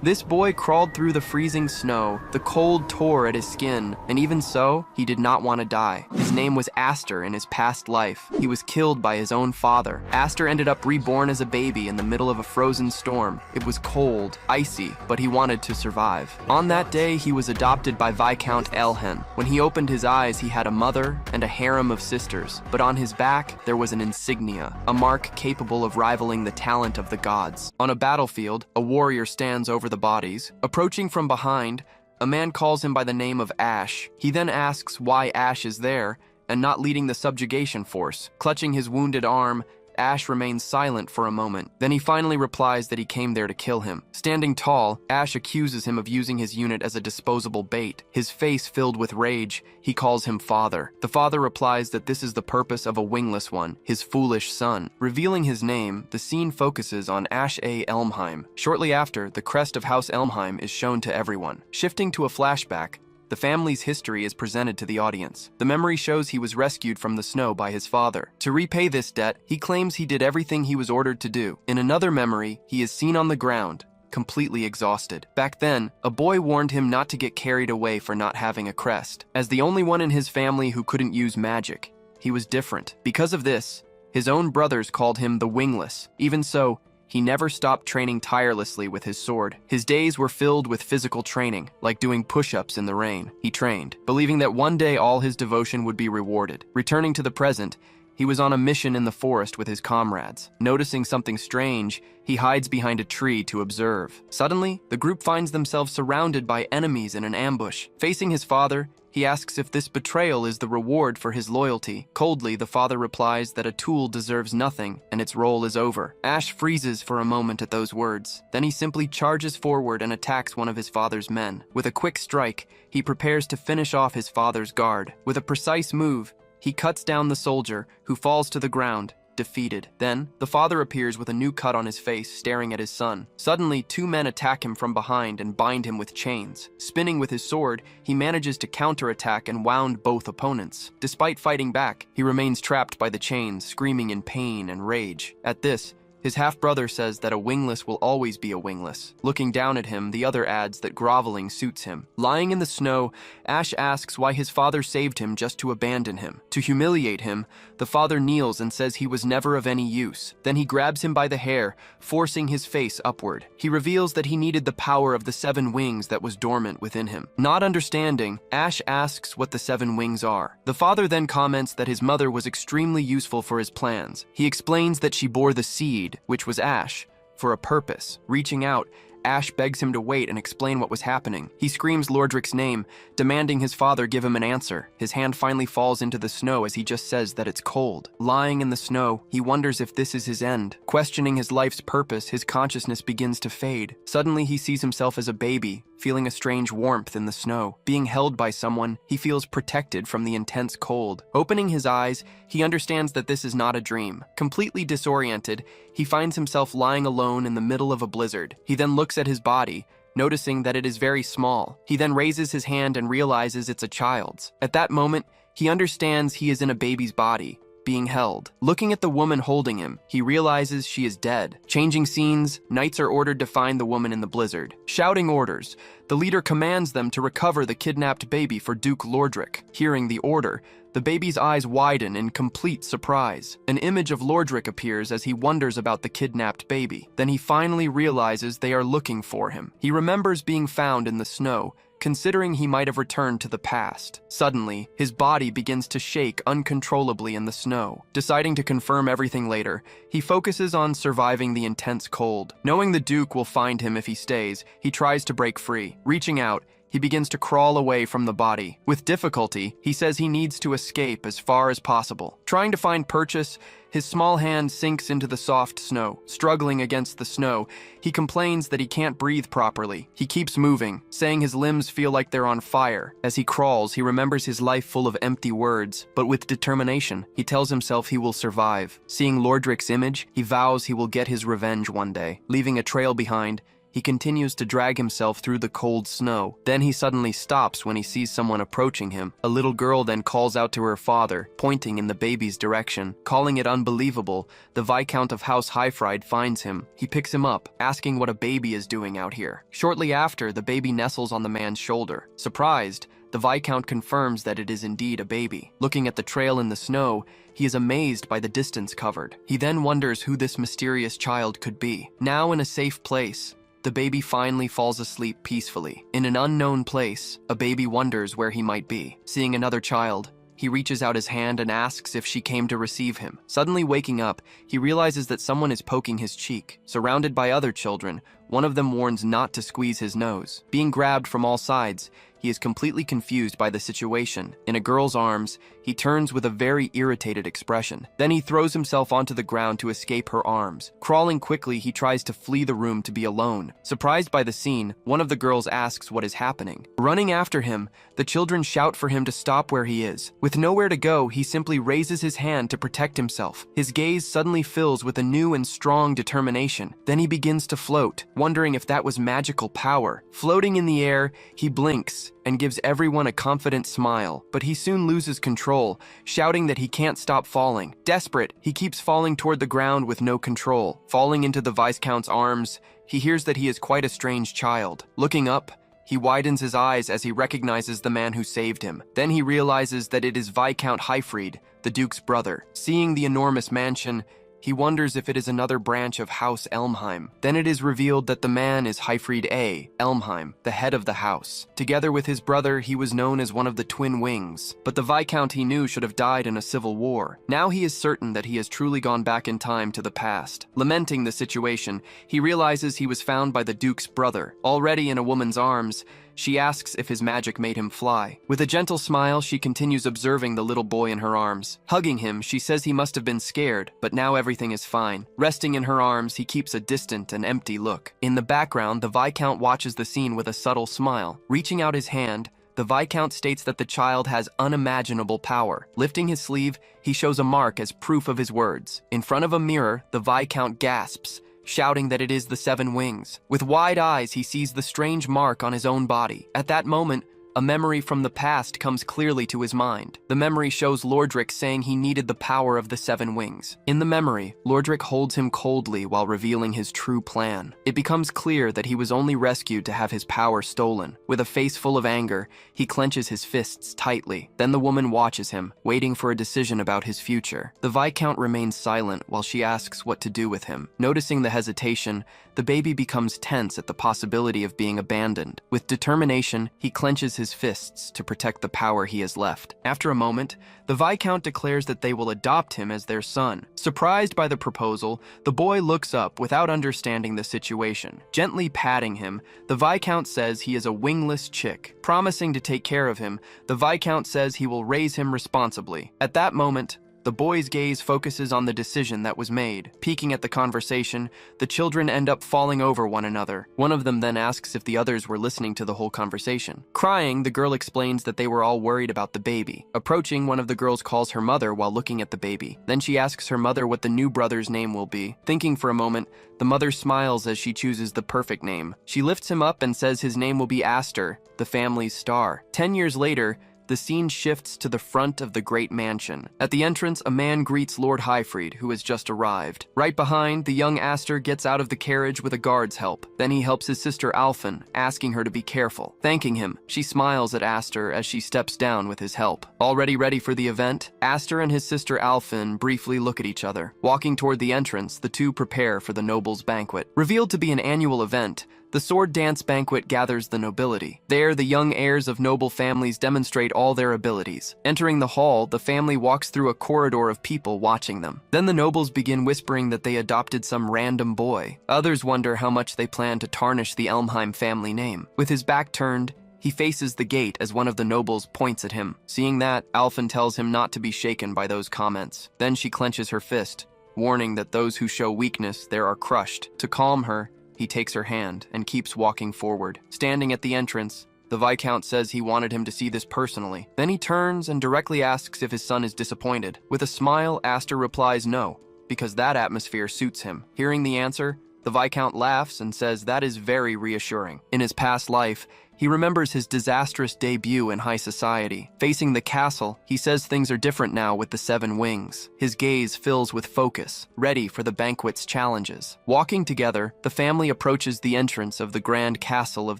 This boy crawled through the freezing snow. The cold tore at his skin, and even so, he did not want to die. His name was Aster in his past life. He was killed by his own father. Aster ended up reborn as a baby in the middle of a frozen storm. It was cold, icy, but he wanted to survive. On that day, he was adopted by Viscount Elhen. When he opened his eyes, he had a mother and a harem of sisters, but on his back, there was an insignia, a mark capable of rivaling the talent of the gods. On a battlefield, a warrior stands over the bodies. Approaching from behind, a man calls him by the name of Ash. He then asks why Ash is there and not leading the subjugation force. Clutching his wounded arm, Ash remains silent for a moment. Then he finally replies that he came there to kill him. Standing tall, Ash accuses him of using his unit as a disposable bait. His face filled with rage, he calls him father. The father replies that this is the purpose of a wingless one, his foolish son. Revealing his name, the scene focuses on Ash A. Elmheim. Shortly after, the crest of House Elmheim is shown to everyone. Shifting to a flashback, the family's history is presented to the audience. The memory shows he was rescued from the snow by his father. To repay this debt, he claims he did everything he was ordered to do. In another memory, he is seen on the ground, completely exhausted. Back then, a boy warned him not to get carried away for not having a crest. As the only one in his family who couldn't use magic, he was different. Because of this, his own brothers called him the Wingless. Even so, he never stopped training tirelessly with his sword. His days were filled with physical training, like doing push-ups in the rain. He trained, believing that one day all his devotion would be rewarded. Returning to the present, he was on a mission in the forest with his comrades. Noticing something strange, he hides behind a tree to observe. Suddenly, the group finds themselves surrounded by enemies in an ambush. Facing his father, he asks if this betrayal is the reward for his loyalty. Coldly, the father replies that a tool deserves nothing and its role is over. Ash freezes for a moment at those words. Then he simply charges forward and attacks one of his father's men. With a quick strike, he prepares to finish off his father's guard. With a precise move, he cuts down the soldier, who falls to the ground, defeated. Then, the father appears with a new cut on his face, staring at his son. Suddenly, two men attack him from behind and bind him with chains. Spinning with his sword, he manages to counterattack and wound both opponents. Despite fighting back, he remains trapped by the chains, screaming in pain and rage. At this, his half-brother says that a wingless will always be a wingless. Looking down at him, the other adds that groveling suits him. Lying in the snow, Ash asks why his father saved him just to abandon him. To humiliate him, the father kneels and says he was never of any use. Then he grabs him by the hair, forcing his face upward. He reveals that he needed the power of the 7 wings that was dormant within him. Not understanding, Ash asks what the 7 wings are. The father then comments that his mother was extremely useful for his plans. He explains that she bore the seed, which was Ash, for a purpose. Reaching out, Ash begs him to wait and explain what was happening. He screams Lordric's name, demanding his father give him an answer. His hand finally falls into the snow as he just says that it's cold. Lying in the snow, he wonders if this is his end. Questioning his life's purpose, his consciousness begins to fade. Suddenly, he sees himself as a baby, feeling a strange warmth in the snow. Being held by someone, he feels protected from the intense cold. Opening his eyes, he understands that this is not a dream. Completely disoriented, he finds himself lying alone in the middle of a blizzard. He then looks at his body, noticing that it is very small. He then raises his hand and realizes it's a child's. At that moment, he understands he is in a baby's body, being held. Looking at the woman holding him, he realizes she is dead. Changing scenes, knights are ordered to find the woman in the blizzard. Shouting orders, the leader commands them to recover the kidnapped baby for Duke Lordric. Hearing the order, the baby's eyes widen in complete surprise. An image of Lordric appears as he wonders about the kidnapped baby. Then he finally realizes they are looking for him. He remembers being found in the snow, considering he might have returned to the past. Suddenly, his body begins to shake uncontrollably in the snow. Deciding to confirm everything later, he focuses on surviving the intense cold. Knowing the Duke will find him if he stays, he tries to break free. Reaching out, he begins to crawl away from the body. With difficulty, he says he needs to escape as far as possible. Trying to find purchase, his small hand sinks into the soft snow. Struggling against the snow, he complains that he can't breathe properly. He keeps moving, saying his limbs feel like they're on fire. As he crawls, he remembers his life full of empty words, but with determination, he tells himself he will survive. Seeing Lordric's image, he vows he will get his revenge one day. Leaving a trail behind, He continues to drag himself through the cold snow. Then he suddenly stops when he sees someone approaching him. A little girl then calls out to her father, pointing in the baby's direction. Calling it unbelievable, the Viscount of House Highfried finds him. He picks him up, asking what a baby is doing out here. Shortly after, the baby nestles on the man's shoulder. Surprised, the Viscount confirms that it is indeed a baby. Looking at the trail in the snow, he is amazed by the distance covered. He then wonders who this mysterious child could be. Now in a safe place, the baby finally falls asleep peacefully. In an unknown place, a baby wonders where he might be. Seeing another child, he reaches out his hand and asks if she came to receive him. Suddenly waking up, he realizes that someone is poking his cheek. Surrounded by other children, one of them warns not to squeeze his nose. Being grabbed from all sides, he is completely confused by the situation. In a girl's arms, he turns with a very irritated expression. Then he throws himself onto the ground to escape her arms. Crawling quickly, he tries to flee the room to be alone. Surprised by the scene, one of the girls asks what is happening. Running after him, the children shout for him to stop where he is. With nowhere to go, he simply raises his hand to protect himself. His gaze suddenly fills with a new and strong determination. Then he begins to float, wondering if that was magical power. Floating in the air, he blinks and gives everyone a confident smile, but he soon loses control, shouting that he can't stop falling. Desperate, he keeps falling toward the ground with no control. Falling into the Viscount's arms, he hears that he is quite a strange child. Looking up, he widens his eyes as he recognizes the man who saved him. Then he realizes that it is Viscount Highfried, the Duke's brother. Seeing the enormous mansion, he wonders if it is another branch of House Elmheim. Then it is revealed that the man is Highfried A. Elmheim, the head of the house. Together with his brother, he was known as one of the Twin Wings, but the Viscount he knew should have died in a civil war. Now he is certain that he has truly gone back in time to the past. Lamenting the situation, he realizes he was found by the Duke's brother. Already in a woman's arms, she asks if his magic made him fly. With a gentle smile, she continues observing the little boy in her arms. Hugging him, she says he must have been scared, but now everything is fine. Resting in her arms, he keeps a distant and empty look. In the background, the Viscount watches the scene with a subtle smile. Reaching out his hand, the Viscount states that the child has unimaginable power. Lifting his sleeve, he shows a mark as proof of his words. In front of a mirror, the Viscount gasps, shouting that it is the 7 wings. With wide eyes, he sees the strange mark on his own body. At that moment, a memory from the past comes clearly to his mind. The memory shows Lordric saying he needed the power of the 7 wings. In the memory, Lordric holds him coldly while revealing his true plan. It becomes clear that he was only rescued to have his power stolen. With a face full of anger, he clenches his fists tightly. Then the woman watches him, waiting for a decision about his future. The Viscount remains silent while she asks what to do with him. Noticing the hesitation, the baby becomes tense at the possibility of being abandoned. With determination, he clenches his fists to protect the power he has left. After a moment, the Viscount declares that they will adopt him as their son. Surprised by the proposal, the boy looks up without understanding the situation. Gently patting him, the Viscount says he is a wingless chick. Promising to take care of him, the Viscount says he will raise him responsibly. At that moment, the boy's gaze focuses on the decision that was made. Peeking at the conversation, the children end up falling over one another. One of them then asks if the others were listening to the whole conversation. Crying, the girl explains that they were all worried about the baby. Approaching, one of the girls calls her mother while looking at the baby. Then she asks her mother what the new brother's name will be. Thinking for a moment, the mother smiles as she chooses the perfect name. She lifts him up and says his name will be Aster, the family's star. 10 years later, the scene shifts to the front of the great mansion. At the entrance, a man greets Lord Highfried, who has just arrived. Right behind, the young Aster gets out of the carriage with a guard's help. Then he helps his sister Alphen, asking her to be careful. Thanking him, she smiles at Aster as she steps down with his help. Already ready for the event, Aster and his sister Alphen briefly look at each other. Walking toward the entrance, the two prepare for the nobles' banquet. Revealed to be an annual event, the sword dance banquet gathers the nobility. There, the young heirs of noble families demonstrate all their abilities. Entering the hall, the family walks through a corridor of people watching them. Then the nobles begin whispering that they adopted some random boy. Others wonder how much they plan to tarnish the Elmheim family name. With his back turned, he faces the gate as one of the nobles points at him. Seeing that, Alphen tells him not to be shaken by those comments. Then she clenches her fist, warning that those who show weakness there are crushed. To calm her, he takes her hand and keeps walking forward. Standing at the entrance, the Viscount says he wanted him to see this personally. Then he turns and directly asks if his son is disappointed. With a smile, Aster replies no, because that atmosphere suits him. Hearing the answer, the The Viscount laughs and says that is very reassuring. In his past life, he remembers his disastrous debut in high society. Facing the castle, he says things are different now with the 7 wings. His gaze fills with focus, ready for the banquet's challenges. Walking together, the family approaches the entrance of the grand castle of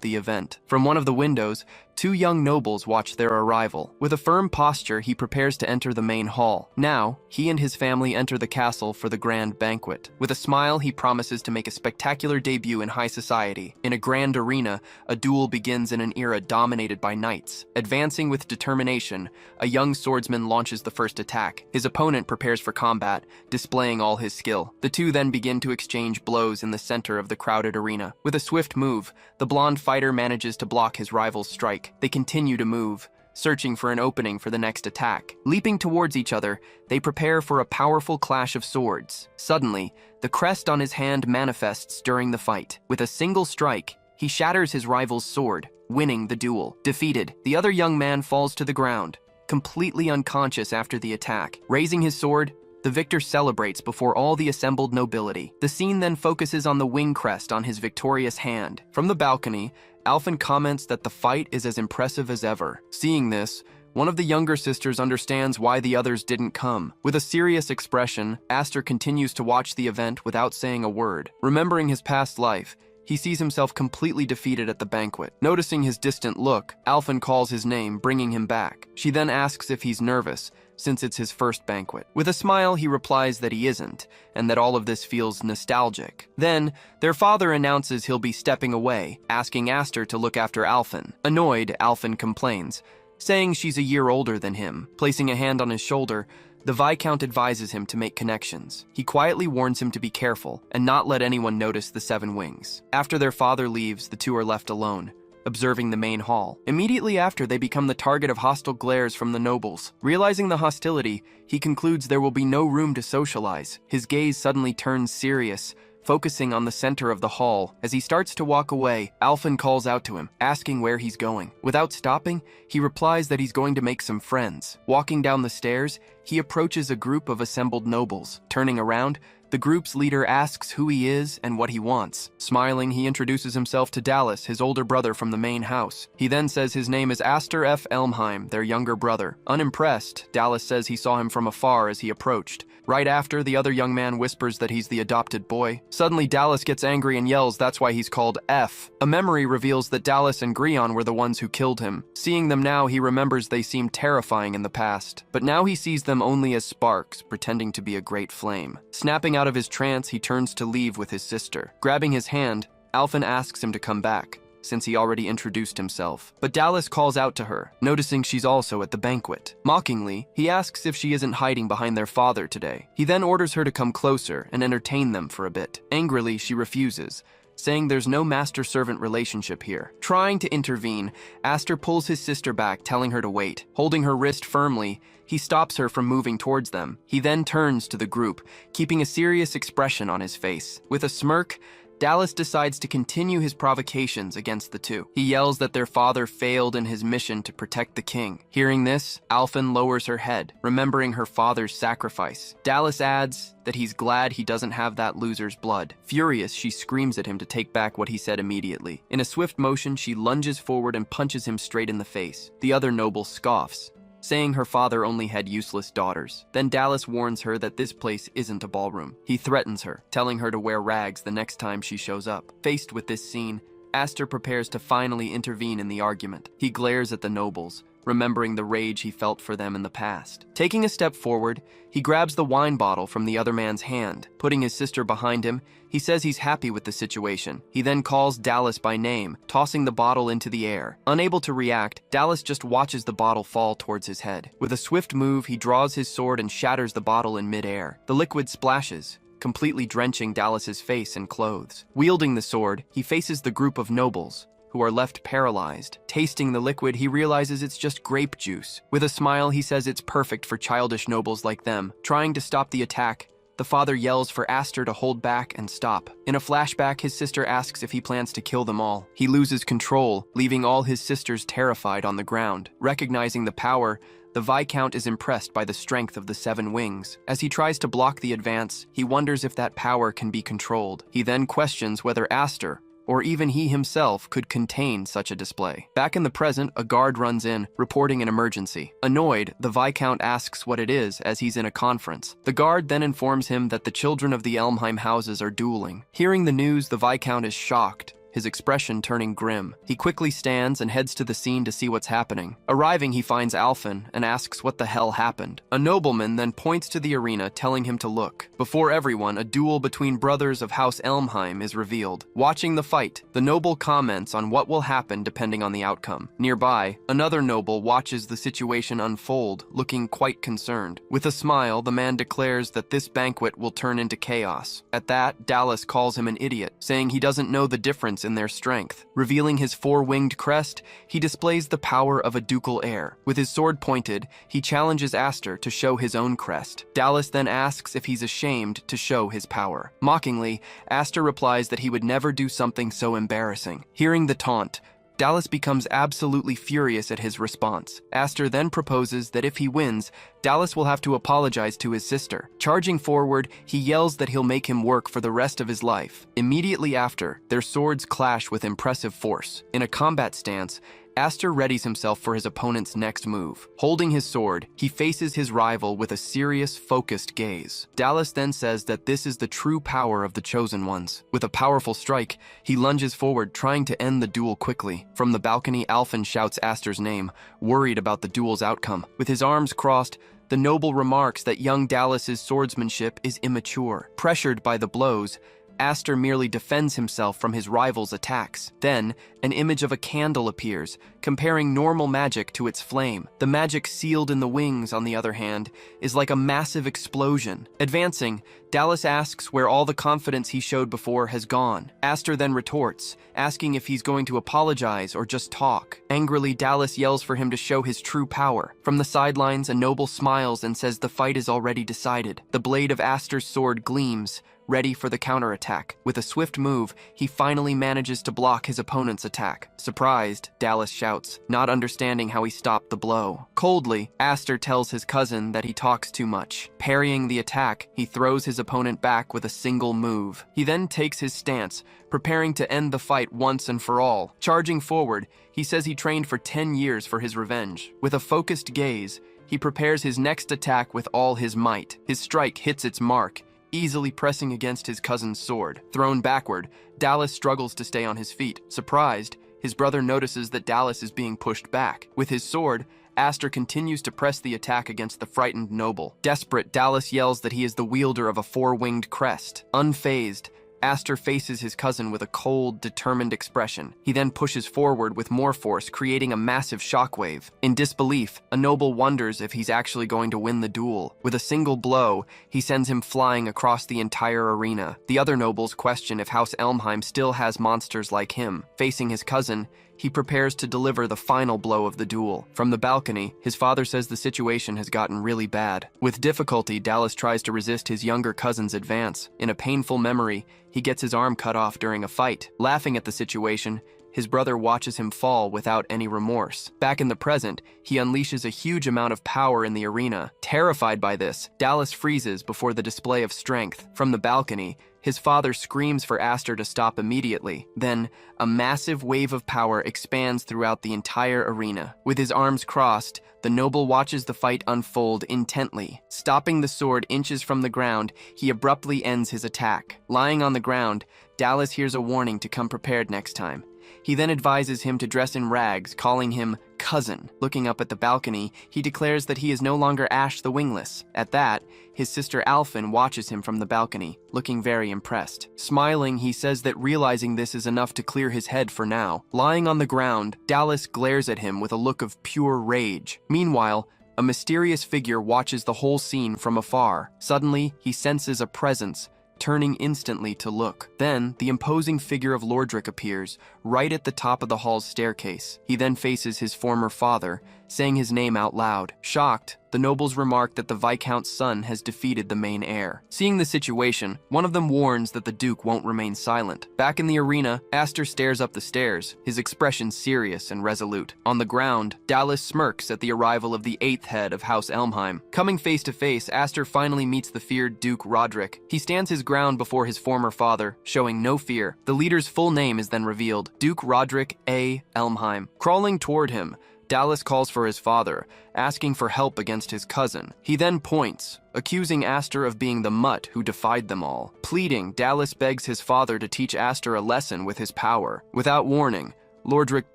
the event. From one of the windows, 2 young nobles watch their arrival. With a firm posture, he prepares to enter the main hall. Now, he and his family enter the castle for the grand banquet. With a smile, he promises to make a spectacular debut in high society. In a grand arena, a duel begins in an era dominated by knights. Advancing with determination, a young swordsman launches the first attack. His opponent prepares for combat, displaying all his skill. The two then begin to exchange blows in the center of the crowded arena. With a swift move, the blonde fighter manages to block his rival's strike. They continue to move, searching for an opening for the next attack. Leaping towards each other, they prepare for a powerful clash of swords. Suddenly, the crest on his hand manifests during the fight. With a single strike, he shatters his rival's sword, winning the duel. Defeated, the other young man falls to the ground, completely unconscious after the attack. Raising his sword, the victor celebrates before all the assembled nobility. The scene then focuses on the wing crest on his victorious hand. From the balcony, Alphen comments that the fight is as impressive as ever. Seeing this, one of the younger sisters understands why the others didn't come. With a serious expression, Aster continues to watch the event without saying a word. Remembering his past life, he sees himself completely defeated at the banquet. Noticing his distant look, Alphen calls his name, bringing him back. She then asks if he's nervous, since it's his first banquet. With a smile, he replies that he isn't, and that all of this feels nostalgic. Then, their father announces he'll be stepping away, asking Aster to look after Alphen. Annoyed, Alphen complains, saying she's a year older than him. Placing a hand on his shoulder, the Viscount advises him to make connections. He quietly warns him to be careful and not let anyone notice the 7 wings. After their father leaves, the two are left alone, observing the main hall. Immediately after, they become the target of hostile glares from the nobles. Realizing the hostility, he concludes there will be no room to socialize. His gaze suddenly turns serious, focusing on the center of the hall. As he starts to walk away, Alphen calls out to him, asking where he's going. Without stopping, he replies that he's going to make some friends. Walking down the stairs, he approaches a group of assembled nobles. Turning around, the group's leader asks who he is and what he wants. Smiling, he introduces himself to Dallas, his older brother from the main house. He then says his name is Aster F. Elmheim, their younger brother. Unimpressed, Dallas says he saw him from afar as he approached. Right after, the other young man whispers that he's the adopted boy. Suddenly, Dallas gets angry and yells that's why he's called F. A memory reveals that Dallas and Grion were the ones who killed him. Seeing them now, he remembers they seemed terrifying in the past. But now he sees them only as sparks, pretending to be a great flame. Snapping out of his trance, he turns to leave with his sister. Grabbing his hand, Alphen asks him to come back, since he already introduced himself. But Dallas calls out to her, noticing she's also at the banquet. Mockingly, he asks if she isn't hiding behind their father today. He then orders her to come closer and entertain them for a bit. Angrily, she refuses, saying there's no master-servant relationship here. Trying to intervene, Aster pulls his sister back, telling her to wait. Holding her wrist firmly, he stops her from moving towards them. He then turns to the group, keeping a serious expression on his face. With a smirk, Dallas decides to continue his provocations against the two. He yells that their father failed in his mission to protect the king. Hearing this, Alphen lowers her head, remembering her father's sacrifice. Dallas adds that he's glad he doesn't have that loser's blood. Furious, she screams at him to take back what he said immediately. In a swift motion, she lunges forward and punches him straight in the face. The other noble scoffs, saying her father only had useless daughters. Then Dallas warns her that this place isn't a ballroom. He threatens her, telling her to wear rags the next time she shows up. Faced with this scene, Aster prepares to finally intervene in the argument. He glares at the nobles, remembering the rage he felt for them in the past. Taking a step forward, he grabs the wine bottle from the other man's hand. Putting his sister behind him, he says he's happy with the situation. He then calls Dallas by name, tossing the bottle into the air. Unable to react, Dallas just watches the bottle fall towards his head. With a swift move, he draws his sword and shatters the bottle in midair. The liquid splashes, completely drenching Dallas's face and clothes. Wielding the sword, he faces the group of nobles, who are left paralyzed. Tasting the liquid, he realizes it's just grape juice. With a smile, he says it's perfect for childish nobles like them. Trying to stop the attack, the father yells for Aster to hold back and stop. In a flashback, his sister asks if he plans to kill them all. He loses control, leaving all his sisters terrified on the ground. Recognizing the power, the Viscount is impressed by the strength of the 7 wings. As he tries to block the advance, he wonders if that power can be controlled. He then questions whether Aster, or even he himself, could contain such a display. Back in the present, a guard runs in, reporting an emergency. Annoyed, the Viscount asks what it is as he's in a conference. The guard then informs him that the children of the Elmheim houses are dueling. Hearing the news, the Viscount is shocked, his expression turning grim. He quickly stands and heads to the scene to see what's happening. Arriving, he finds Alphen and asks what the hell happened. A nobleman then points to the arena, telling him to look. Before everyone, a duel between brothers of House Elmheim is revealed. Watching the fight, the noble comments on what will happen depending on the outcome. Nearby, another noble watches the situation unfold, looking quite concerned. With a smile, the man declares that this banquet will turn into chaos. At that, Dallas calls him an idiot, saying he doesn't know the difference in their strength. Revealing his 4-winged crest, he displays the power of a ducal heir. With his sword pointed, he challenges Aster to show his own crest. Dallas then asks if he's ashamed to show his power. Mockingly, Aster replies that he would never do something so embarrassing. Hearing the taunt, Dallas becomes absolutely furious at his response. Aster then proposes that if he wins, Dallas will have to apologize to his sister. Charging forward, he yells that he'll make him work for the rest of his life. Immediately after, their swords clash with impressive force. In a combat stance, Aster readies himself for his opponent's next move. Holding his sword, he faces his rival with a serious, focused gaze. Dallas then says that this is the true power of the Chosen Ones. With a powerful strike, he lunges forward, trying to end the duel quickly. From the balcony, Alphen shouts Aster's name, worried about the duel's outcome. With his arms crossed, the noble remarks that young Dallas's swordsmanship is immature. Pressured by the blows, Aster merely defends himself from his rival's attacks. Then, an image of a candle appears, comparing normal magic to its flame. The magic sealed in the wings, on the other hand, is like a massive explosion. Advancing, Dallas asks where all the confidence he showed before has gone. Aster then retorts, asking if he's going to apologize or just talk. Angrily, Dallas yells for him to show his true power. From the sidelines, a noble smiles and says the fight is already decided. The blade of Aster's sword gleams, ready for the counterattack. With a swift move, he finally manages to block his opponent's attack. Surprised, Dallas shouts, not understanding how he stopped the blow. Coldly, Aster tells his cousin that he talks too much. Parrying the attack, he throws his opponent back with a single move. He then takes his stance, preparing to end the fight once and for all. Charging forward, he says he trained for 10 years for his revenge. With a focused gaze, he prepares his next attack with all his might. His strike hits its mark, easily pressing against his cousin's sword. Thrown backward, Dallas struggles to stay on his feet. Surprised, his brother notices that Dallas is being pushed back. With his sword, Aster continues to press the attack against the frightened noble. Desperate, Dallas yells that he is the wielder of a 4-winged crest. Unfazed, Aster faces his cousin with a cold, determined expression. He then pushes forward with more force, creating a massive shockwave. In disbelief, a noble wonders if he's actually going to win the duel. With a single blow, he sends him flying across the entire arena. The other nobles question if House Elmheim still has monsters like him. Facing his cousin, he prepares to deliver the final blow of the duel. From the balcony, his father says the situation has gotten really bad. With difficulty, Dallas tries to resist his younger cousin's advance. In a painful memory, he gets his arm cut off during a fight. Laughing at the situation, his brother watches him fall without any remorse. Back in the present, he unleashes a huge amount of power in the arena. Terrified by this, Dallas freezes before the display of strength. From the balcony, his father screams for Aster to stop immediately. Then, a massive wave of power expands throughout the entire arena. With his arms crossed, the noble watches the fight unfold intently. Stopping the sword inches from the ground, he abruptly ends his attack. Lying on the ground, Dallas hears a warning to come prepared next time. He then advises him to dress in rags, calling him cousin. Looking up at the balcony, he declares that he is no longer Ash the Wingless. At that, his sister Alphen watches him from the balcony, looking very impressed. Smiling, he says that realizing this is enough to clear his head for now. Lying on the ground, Dallas glares at him with a look of pure rage. Meanwhile, a mysterious figure watches the whole scene from afar. Suddenly, he senses a presence, turning instantly to look. Then, the imposing figure of Lordric appears, right at the top of the hall's staircase. He then faces his former father, saying his name out loud. Shocked, the nobles remark that the Viscount's son has defeated the main heir. Seeing the situation, one of them warns that the Duke won't remain silent. Back in the arena, Aster stares up the stairs, his expression serious and resolute. On the ground, Dallas smirks at the arrival of the 8th head of House Elmheim. Coming face to face, Aster finally meets the feared Duke Roderick. He stands his ground before his former father, showing no fear. The leader's full name is then revealed, Duke Roderick A. Elmheim. Crawling toward him, Dallas calls for his father, asking for help against his cousin. He then points, accusing Aster of being the mutt who defied them all. Pleading, Dallas begs his father to teach Aster a lesson with his power. Without warning, Lordrick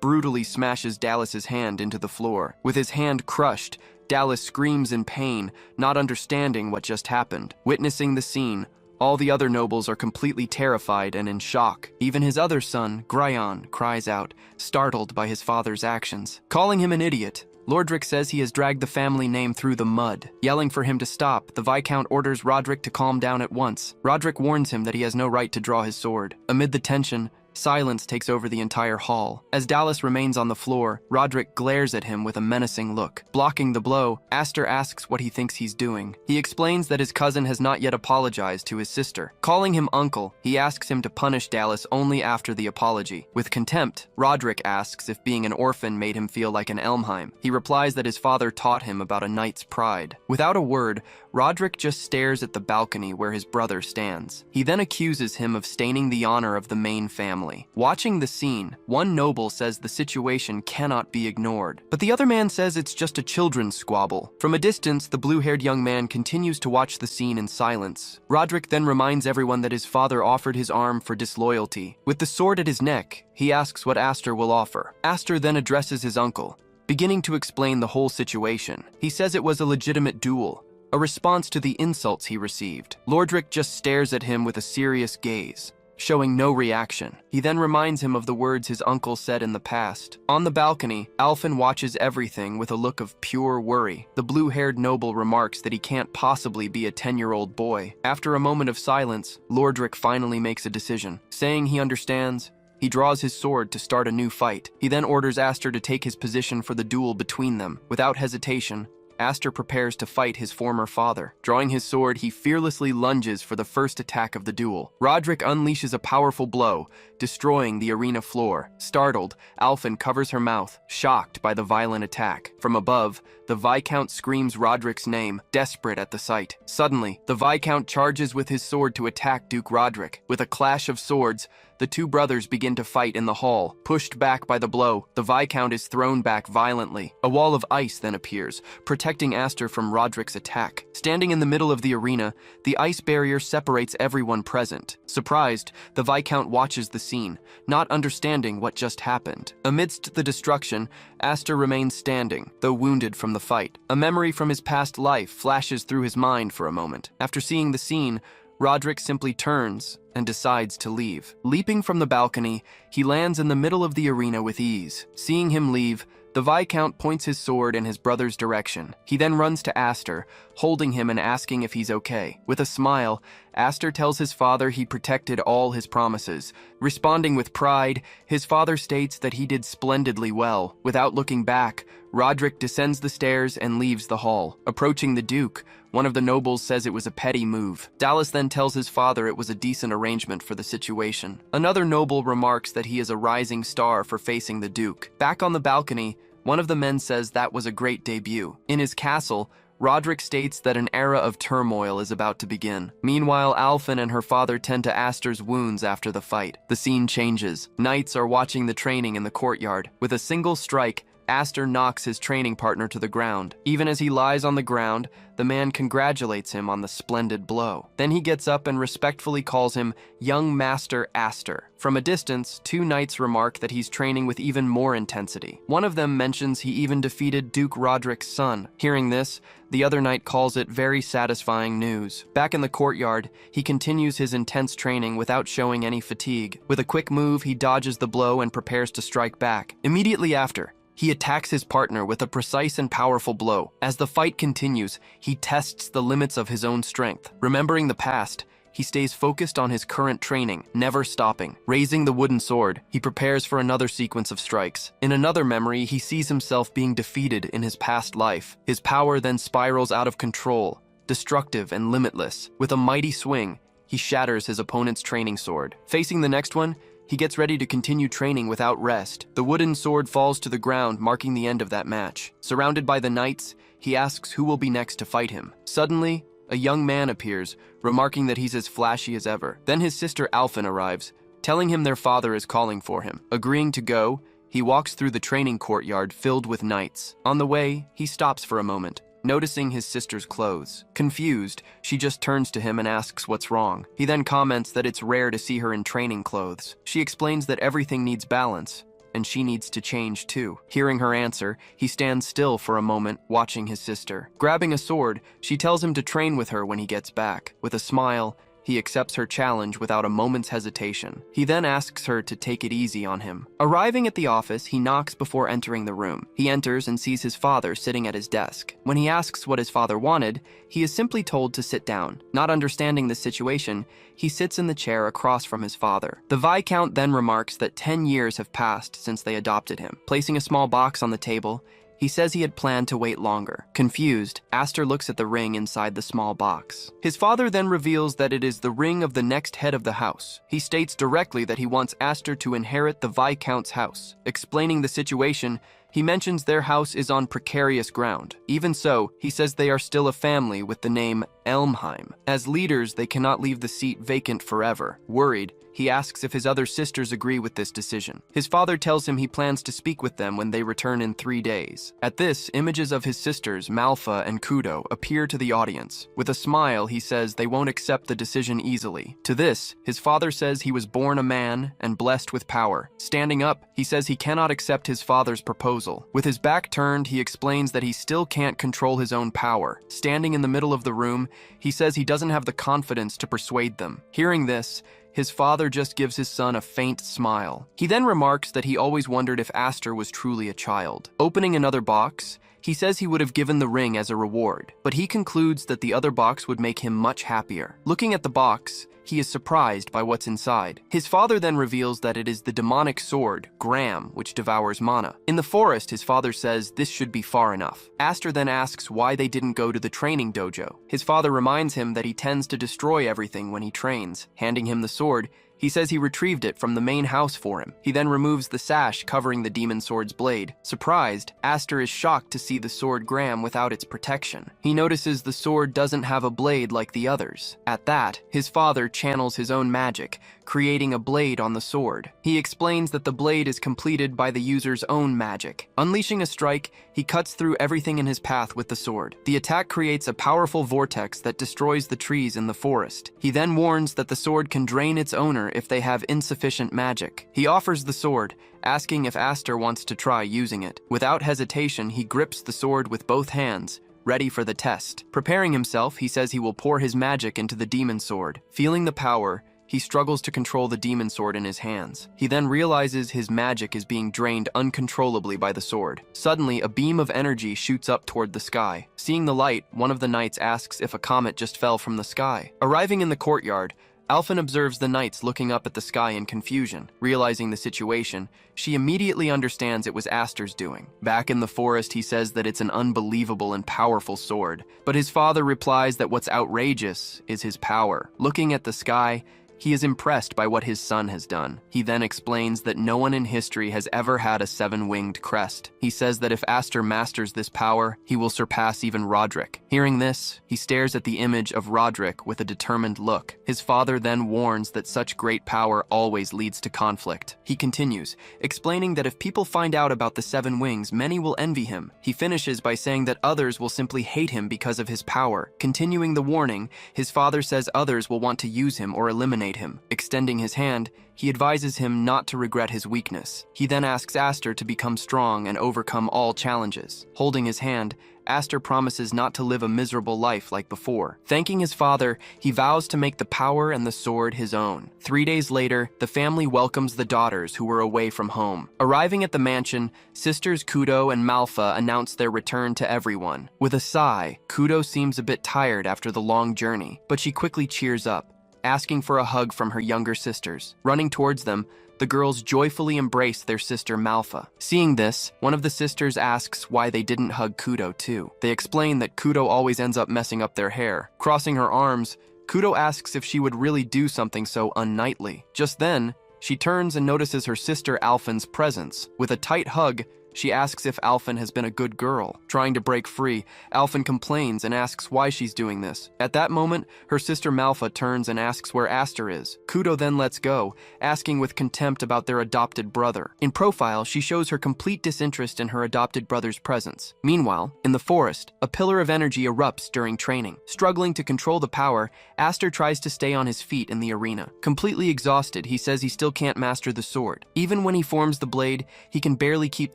brutally smashes Dallas's hand into the floor. With his hand crushed, Dallas screams in pain, not understanding what just happened. Witnessing the scene, all the other nobles are completely terrified and in shock. Even his other son, Gryon, cries out, startled by his father's actions. Calling him an idiot, Lordrick says he has dragged the family name through the mud. Yelling for him to stop, the Viscount orders Roderick to calm down at once. Roderick warns him that he has no right to draw his sword. Amid the tension, silence takes over the entire hall. As Dallas remains on the floor, Roderick glares at him with a menacing look. Blocking the blow, Aster asks what he thinks he's doing. He explains that his cousin has not yet apologized to his sister. Calling him uncle, he asks him to punish Dallas only after the apology. With contempt, Roderick asks if being an orphan made him feel like an Elmheim. He replies that his father taught him about a knight's pride. Without a word, Roderick just stares at the balcony where his brother stands. He then accuses him of staining the honor of the main family. Watching the scene, one noble says the situation cannot be ignored, but the other man says it's just a children's squabble. From a distance, the blue-haired young man continues to watch the scene in silence. Roderick then reminds everyone that his father offered his arm for disloyalty. With the sword at his neck, he asks what Aster will offer. Aster then addresses his uncle, beginning to explain the whole situation. He says it was a legitimate duel, a response to the insults he received. Lordrick just stares at him with a serious gaze, showing no reaction. He then reminds him of the words his uncle said in the past. On the balcony, Alfin watches everything with a look of pure worry. The blue-haired noble remarks that he can't possibly be a 10-year-old boy. After a moment of silence, Lordrick finally makes a decision. Saying he understands, he draws his sword to start a new fight. He then orders Aster to take his position for the duel between them. Without hesitation, Aster prepares to fight his former father. Drawing his sword, he fearlessly lunges for the first attack of the duel. Roderick unleashes a powerful blow, destroying the arena floor. Startled, Alfin covers her mouth, shocked by the violent attack. From above, the Viscount screams Roderick's name, desperate at the sight. Suddenly, the Viscount charges with his sword to attack Duke Roderick. With a clash of swords, the two brothers begin to fight in the hall. Pushed back by the blow, the Viscount is thrown back violently. A wall of ice then appears, protecting Aster from Roderick's attack. Standing in the middle of the arena, the ice barrier separates everyone present. Surprised, the Viscount watches the scene, not understanding what just happened. Amidst the destruction, Aster remains standing, though wounded from the fight. A memory from his past life flashes through his mind for a moment. After seeing the scene, Roderick simply turns and decides to leave. Leaping from the balcony, he lands in the middle of the arena with ease. Seeing him leave, the Viscount points his sword in his brother's direction. He then runs to Aster, holding him and asking if he's okay. With a smile, Aster tells his father he protected all his promises. Responding with pride, his father states that he did splendidly well. Without looking back, Roderick descends the stairs and leaves the hall. Approaching the Duke, one of the nobles says it was a petty move. Dallas then tells his father it was a decent arrangement for the situation. Another noble remarks that he is a rising star for facing the Duke. Back on the balcony, one of the men says that was a great debut. In his castle, Roderick states that an era of turmoil is about to begin. Meanwhile, Alfin and her father tend to Aster's wounds after the fight. The scene changes. Knights are watching the training in the courtyard. With a single strike, Aster knocks his training partner to the ground. Even as he lies on the ground, the man congratulates him on the splendid blow. Then he gets up and respectfully calls him Young Master Aster. From a distance, two knights remark that he's training with even more intensity. One of them mentions he even defeated Duke Roderick's son. Hearing this, the other knight calls it very satisfying news. Back in the courtyard, he continues his intense training without showing any fatigue. With a quick move, he dodges the blow and prepares to strike back. Immediately after, he attacks his partner with a precise and powerful blow. As the fight continues, he tests the limits of his own strength. Remembering the past, he stays focused on his current training, never stopping. Raising the wooden sword, he prepares for another sequence of strikes. In another memory, he sees himself being defeated in his past life. His power then spirals out of control, destructive and limitless. With a mighty swing, he shatters his opponent's training sword. Facing the next one, he gets ready to continue training without rest. The wooden sword falls to the ground, marking the end of that match. Surrounded by the knights, he asks who will be next to fight him. Suddenly, a young man appears, remarking that he's as flashy as ever. Then his sister Alphen arrives, telling him their father is calling for him. Agreeing to go, he walks through the training courtyard filled with knights. On the way, he stops for a moment, noticing his sister's clothes. Confused, she just turns to him and asks what's wrong. He then comments that it's rare to see her in training clothes. She explains that everything needs balance, and she needs to change too. Hearing her answer, he stands still for a moment, watching his sister. Grabbing a sword, she tells him to train with her when he gets back. With a smile, he accepts her challenge without a moment's hesitation. He then asks her to take it easy on him. Arriving at the office, he knocks before entering the room. He enters and sees his father sitting at his desk. When he asks what his father wanted, he is simply told to sit down. Not understanding the situation, he sits in the chair across from his father. The Viscount then remarks that 10 years have passed since they adopted him. Placing a small box on the table, he says he had planned to wait longer. Confused, Aster looks at the ring inside the small box. His father then reveals that it is the ring of the next head of the house. He states directly that he wants Aster to inherit the Viscount's house. Explaining the situation, he mentions their house is on precarious ground. Even so, he says they are still a family with the name Elmheim. As leaders, they cannot leave the seat vacant forever. Worried, he asks if his other sisters agree with this decision. His father tells him he plans to speak with them when they return in 3 days. At this, images of his sisters, Malfa and Kudo, appear to the audience. With a smile, he says they won't accept the decision easily. To this, his father says he was born a man and blessed with power. Standing up, he says he cannot accept his father's proposal. With his back turned, he explains that he still can't control his own power. Standing in the middle of the room, he says he doesn't have the confidence to persuade them. Hearing this, his father just gives his son a faint smile. He then remarks that he always wondered if Aster was truly a child. Opening another box, he says he would have given the ring as a reward, but he concludes that the other box would make him much happier. Looking at the box, he is surprised by what's inside. His father then reveals that it is the demonic sword, Gram, which devours mana. In the forest, his father says this should be far enough. Aster then asks why they didn't go to the training dojo. His father reminds him that he tends to destroy everything when he trains. Handing him the sword, he says he retrieved it from the main house for him. He then removes the sash covering the demon sword's blade. Surprised, Aster is shocked to see the sword Gram without its protection. He notices the sword doesn't have a blade like the others. At that, his father channels his own magic, creating a blade on the sword. He explains that the blade is completed by the user's own magic. Unleashing a strike, he cuts through everything in his path with the sword. The attack creates a powerful vortex that destroys the trees in the forest. He then warns that the sword can drain its owner if they have insufficient magic. He offers the sword, asking if Aster wants to try using it. Without hesitation, he grips the sword with both hands, ready for the test. Preparing himself, he says he will pour his magic into the demon sword. Feeling the power, he struggles to control the demon sword in his hands. He then realizes his magic is being drained uncontrollably by the sword. Suddenly, a beam of energy shoots up toward the sky. Seeing the light, one of the knights asks if a comet just fell from the sky. Arriving in the courtyard, Alphen observes the knights looking up at the sky in confusion. Realizing the situation, she immediately understands it was Aster's doing. Back in the forest, he says that it's an unbelievable and powerful sword, but his father replies that what's outrageous is his power. Looking at the sky, he is impressed by what his son has done. He then explains that no one in history has ever had a 7-winged crest. He says that if Aster masters this power, he will surpass even Roderick. Hearing this, he stares at the image of Roderick with a determined look. His father then warns that such great power always leads to conflict. He continues, explaining that if people find out about the 7 wings, many will envy him. He finishes by saying that others will simply hate him because of his power. Continuing the warning, his father says others will want to use him or eliminate him. Extending his hand, he advises him not to regret his weakness. He then asks Aster to become strong and overcome all challenges. Holding his hand, Aster promises not to live a miserable life like before. Thanking his father, he vows to make the power and the sword his own. 3 days later, the family welcomes the daughters who were away from home. Arriving at the mansion, sisters Kudo and Malfa announce their return to everyone. With a sigh, Kudo seems a bit tired after the long journey, but she quickly cheers up, asking for a hug from her younger sisters. Running towards them, the girls joyfully embrace their sister Malfa. Seeing this, one of the sisters asks why they didn't hug Kudo too. They explain that Kudo always ends up messing up their hair. Crossing her arms, Kudo asks if she would really do something so unknightly. Just then, she turns and notices her sister Alphen's presence. With a tight hug, she asks if Alphen has been a good girl. Trying to break free, Alphen complains and asks why she's doing this. At that moment, her sister Malfa turns and asks where Aster is. Kudo then lets go, asking with contempt about their adopted brother. In profile, she shows her complete disinterest in her adopted brother's presence. Meanwhile, in the forest, a pillar of energy erupts during training. Struggling to control the power, Aster tries to stay on his feet in the arena. Completely exhausted, he says he still can't master the sword. Even when he forms the blade, he can barely keep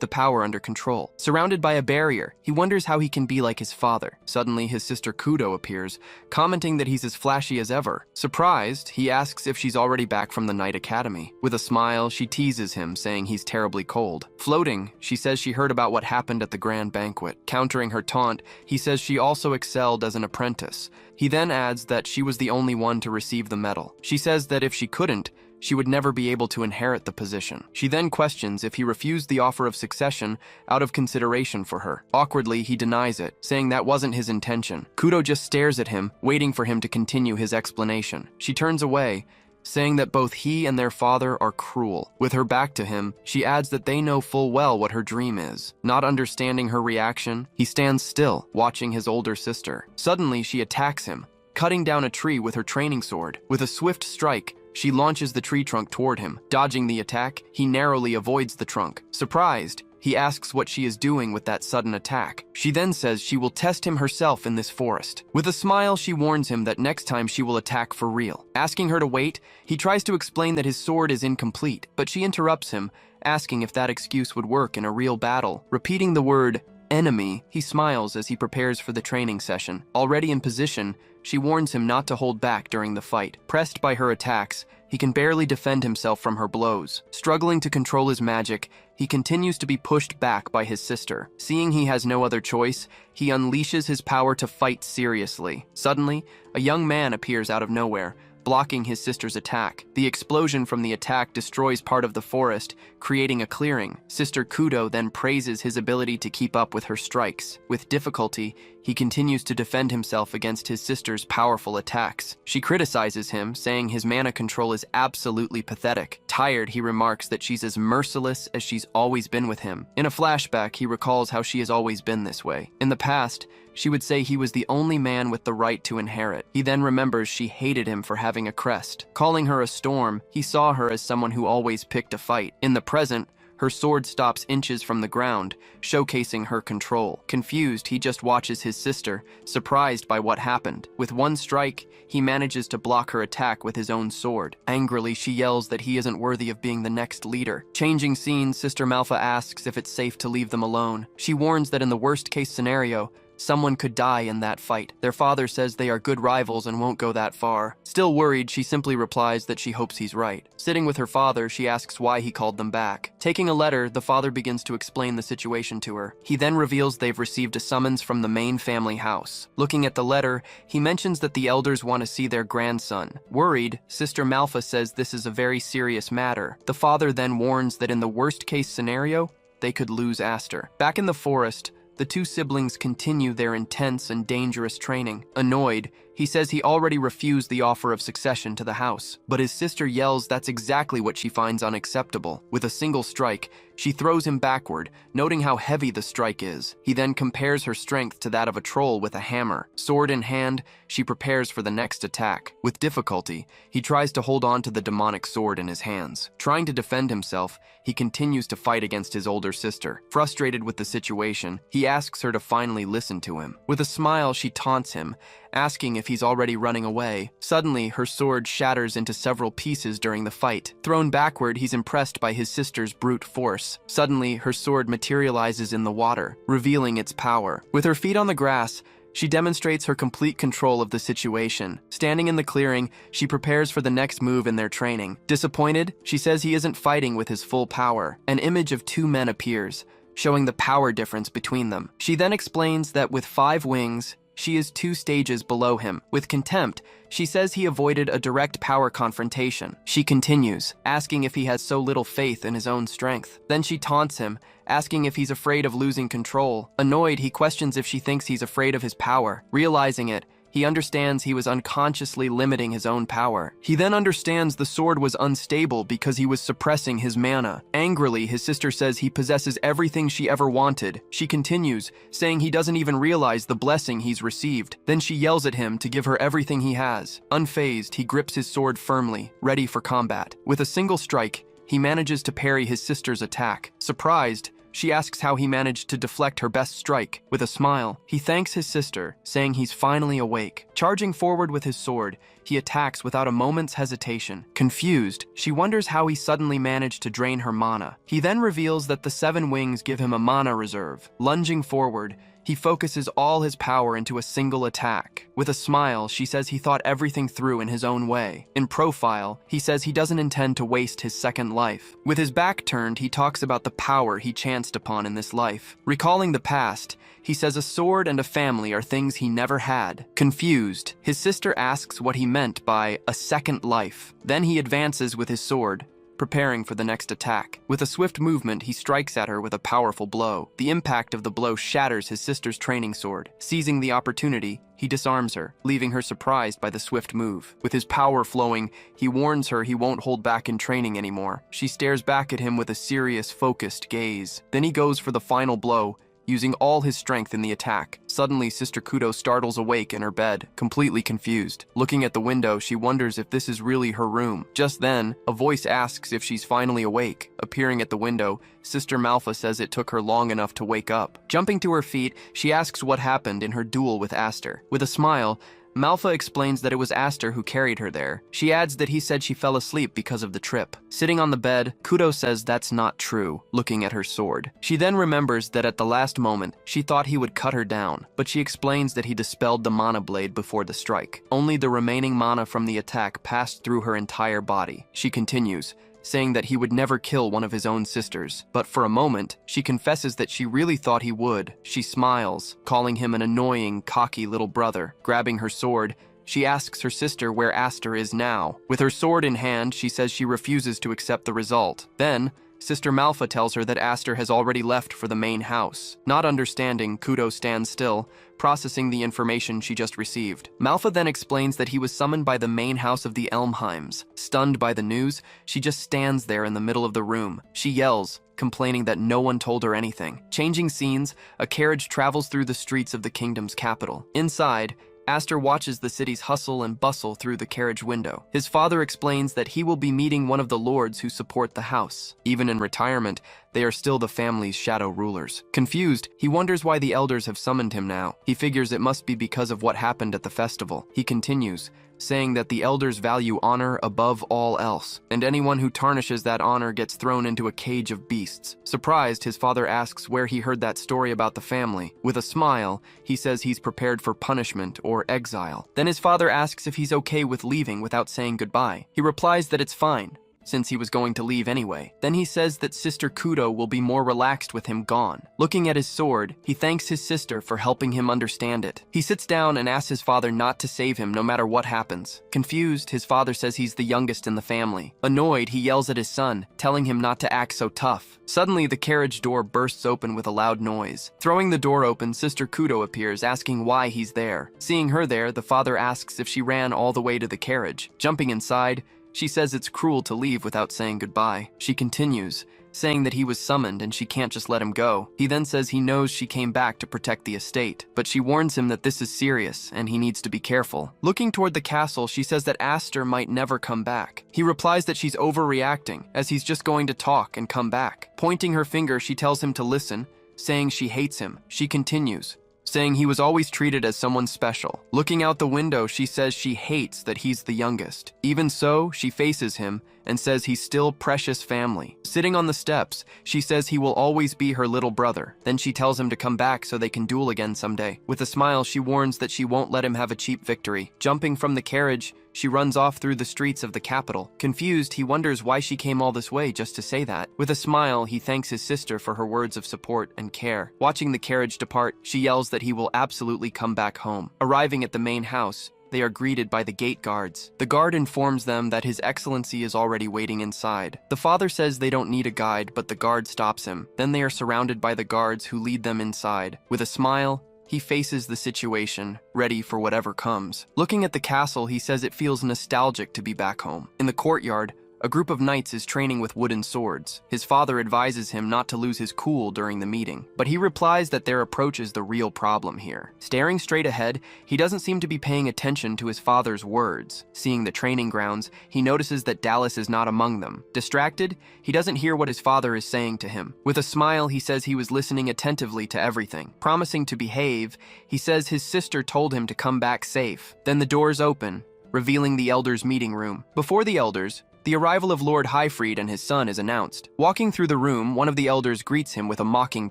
the power under control. Surrounded by a barrier, he wonders how he can be like his father. Suddenly, his sister Kudo appears, commenting that he's as flashy as ever. Surprised, he asks if she's already back from the Night Academy. With a smile, she teases him, saying he's terribly cold. Floating, she says she heard about what happened at the grand banquet. Countering her taunt, he says she also excelled as an apprentice. He then adds that she was the only one to receive the medal. She says that if she couldn't, she would never be able to inherit the position. She then questions if he refused the offer of succession out of consideration for her. Awkwardly, he denies it, saying that wasn't his intention. Kudo just stares at him, waiting for him to continue his explanation. She turns away, saying that both he and their father are cruel. With her back to him, she adds that they know full well what her dream is. Not understanding her reaction, he stands still, watching his older sister. Suddenly, she attacks him, cutting down a tree with her training sword. With a swift strike, she launches the tree trunk toward him. Dodging the attack, he narrowly avoids the trunk. Surprised, he asks what she is doing with that sudden attack. She then says she will test him herself in this forest. With a smile, she warns him that next time she will attack for real. Asking her to wait, he tries to explain that his sword is incomplete, but she interrupts him, asking if that excuse would work in a real battle. Repeating the word enemy, he smiles as he prepares for the training session. Already in position, she warns him not to hold back during the fight. Pressed by her attacks, he can barely defend himself from her blows. Struggling to control his magic, he continues to be pushed back by his sister. Seeing he has no other choice, he unleashes his power to fight seriously. Suddenly, a young man appears out of nowhere, blocking his sister's attack. The explosion from the attack destroys part of the forest, creating a clearing. Sister Kudo then praises his ability to keep up with her strikes. With difficulty, he continues to defend himself against his sister's powerful attacks. She criticizes him, saying his mana control is absolutely pathetic. Tired, he remarks that she's as merciless as she's always been with him. In a flashback, he recalls how she has always been this way. In the past, she would say he was the only man with the right to inherit. He then remembers she hated him for having a crest. Calling her a storm, he saw her as someone who always picked a fight. In the present, her sword stops inches from the ground, showcasing her control. Confused, he just watches his sister, surprised by what happened. With one strike, he manages to block her attack with his own sword. Angrily, she yells that he isn't worthy of being the next leader. Changing scenes, Sister Malfa asks if it's safe to leave them alone. She warns that in the worst-case scenario, someone could die in that fight. Their father says they are good rivals and won't go that far. Still worried, she simply replies that she hopes he's right. Sitting with her father, she asks why he called them back. Taking a letter, the father begins to explain the situation to her. He then reveals they've received a summons from the main family house. Looking at the letter, he mentions that the elders want to see their grandson. Worried, Sister Malfa says this is a very serious matter. The father then warns that in the worst-case scenario, they could lose Aster. Back in the forest, the two siblings continue their intense and dangerous training. Annoyed, he says he already refused the offer of succession to the house, but his sister yells that's exactly what she finds unacceptable. With a single strike, she throws him backward, noting how heavy the strike is. He then compares her strength to that of a troll with a hammer. Sword in hand, she prepares for the next attack. With difficulty, he tries to hold on to the demonic sword in his hands. Trying to defend himself, he continues to fight against his older sister. Frustrated with the situation, he asks her to finally listen to him. With a smile, she taunts him, asking if he's already running away. Suddenly, her sword shatters into several pieces during the fight. Thrown backward, he's impressed by his sister's brute force. Suddenly, her sword materializes in the water, revealing its power. With her feet on the grass, she demonstrates her complete control of the situation. Standing in the clearing, she prepares for the next move in their training. Disappointed, she says he isn't fighting with his full power. An image of two men appears, showing the power difference between them. She then explains that with 5 wings, she is 2 stages below him. With contempt, she says he avoided a direct power confrontation. She continues, asking if he has so little faith in his own strength. Then she taunts him, asking if he's afraid of losing control. Annoyed, he questions if she thinks he's afraid of his power. Realizing it, he understands he was unconsciously limiting his own power. He then understands the sword was unstable because he was suppressing his mana. Angrily, his sister says he possesses everything she ever wanted. She continues, saying he doesn't even realize the blessing he's received. Then she yells at him to give her everything he has. Unfazed, he grips his sword firmly, ready for combat. With a single strike, he manages to parry his sister's attack. Surprised, she asks how he managed to deflect her best strike. With a smile, he thanks his sister, saying he's finally awake. Charging forward with his sword, he attacks without a moment's hesitation. Confused, she wonders how he suddenly managed to drain her mana. He then reveals that the 7 wings give him a mana reserve. Lunging forward, he focuses all his power into a single attack. With a smile, she says he thought everything through in his own way. In profile, he says he doesn't intend to waste his second life. With his back turned, he talks about the power he chanced upon in this life. Recalling the past, he says a sword and a family are things he never had. Confused, his sister asks what he meant by a second life. Then he advances with his sword, preparing for the next attack. With a swift movement, he strikes at her with a powerful blow. The impact of the blow shatters his sister's training sword. Seizing the opportunity, he disarms her, leaving her surprised by the swift move. With his power flowing, he warns her he won't hold back in training anymore. She stares back at him with a serious, focused gaze. Then he goes for the final blow, using all his strength in the attack. Suddenly, Sister Kudo startles awake in her bed, completely confused. Looking at the window, she wonders if this is really her room. Just then, a voice asks if she's finally awake. Appearing at the window, Sister Malfa says it took her long enough to wake up. Jumping to her feet, she asks what happened in her duel with Aster. With a smile, Malfa explains that it was Aster who carried her there. She adds that he said she fell asleep because of the trip. Sitting on the bed, Kudo says that's not true, looking at her sword. She then remembers that at the last moment, she thought he would cut her down, but she explains that he dispelled the mana blade before the strike. Only the remaining mana from the attack passed through her entire body. She continues, saying that he would never kill one of his own sisters. But for a moment, she confesses that she really thought he would. She smiles, calling him an annoying, cocky little brother. Grabbing her sword, she asks her sister where Aster is now. With her sword in hand, she says she refuses to accept the result. Then, Sister Malfa tells her that Aster has already left for the main house. Not understanding, Kudo stands still, processing the information she just received. Malfa then explains that he was summoned by the main house of the Elmheims. Stunned by the news, she just stands there in the middle of the room. She yells, complaining that no one told her anything. Changing scenes, a carriage travels through the streets of the kingdom's capital. Inside, Aster watches the city's hustle and bustle through the carriage window. His father explains that he will be meeting one of the lords who support the house. Even in retirement, they are still the family's shadow rulers. Confused, he wonders why the elders have summoned him now. He figures it must be because of what happened at the festival. He continues, saying that the elders value honor above all else, and anyone who tarnishes that honor gets thrown into a cage of beasts. Surprised, his father asks where he heard that story about the family. With a smile, he says he's prepared for punishment or exile. Then his father asks if he's okay with leaving without saying goodbye. He replies that it's fine, since he was going to leave anyway. Then he says that Sister Kudo will be more relaxed with him gone. Looking at his sword, he thanks his sister for helping him understand it. He sits down and asks his father not to save him no matter what happens. Confused, his father says he's the youngest in the family. Annoyed, he yells at his son, telling him not to act so tough. Suddenly, the carriage door bursts open with a loud noise. Throwing the door open, Sister Kudo appears, asking why he's there. Seeing her there, the father asks if she ran all the way to the carriage. Jumping inside, she says it's cruel to leave without saying goodbye. She continues, saying that he was summoned and she can't just let him go. He then says he knows she came back to protect the estate, but she warns him that this is serious and he needs to be careful. Looking toward the castle, she says that Aster might never come back. He replies that she's overreacting, as he's just going to talk and come back. Pointing her finger, she tells him to listen, saying she hates him. She continues, saying he was always treated as someone special. Looking out the window, she says she hates that he's the youngest. Even so, she faces him and says he's still precious family. Sitting on the steps, she says he will always be her little brother. Then she tells him to come back so they can duel again someday. With a smile, she warns that she won't let him have a cheap victory. Jumping from the carriage, She runs off through the streets of the capital. Confused, he wonders why she came all this way just to say that. With a smile, he thanks his sister for her words of support and care. Watching the carriage depart, she yells that he will absolutely come back home. Arriving at the main house, they are greeted by the gate guards. The guard informs them that His Excellency is already waiting inside. The father says they don't need a guide, but the guard stops him. Then they are surrounded by the guards who lead them inside. With a smile, he faces the situation, ready for whatever comes. Looking at the castle, he says it feels nostalgic to be back home. In the courtyard, a group of knights is training with wooden swords. His father advises him not to lose his cool during the meeting, but he replies that their approach is the real problem here. Staring straight ahead, he doesn't seem to be paying attention to his father's words. Seeing the training grounds, he notices that Dallas is not among them. Distracted, he doesn't hear what his father is saying to him. With a smile, he says he was listening attentively to everything. Promising to behave, he says his sister told him to come back safe. Then the doors open, revealing the elders' meeting room. Before the elders, the arrival of Lord Highfried and his son is announced. Walking through the room, one of the elders greets him with a mocking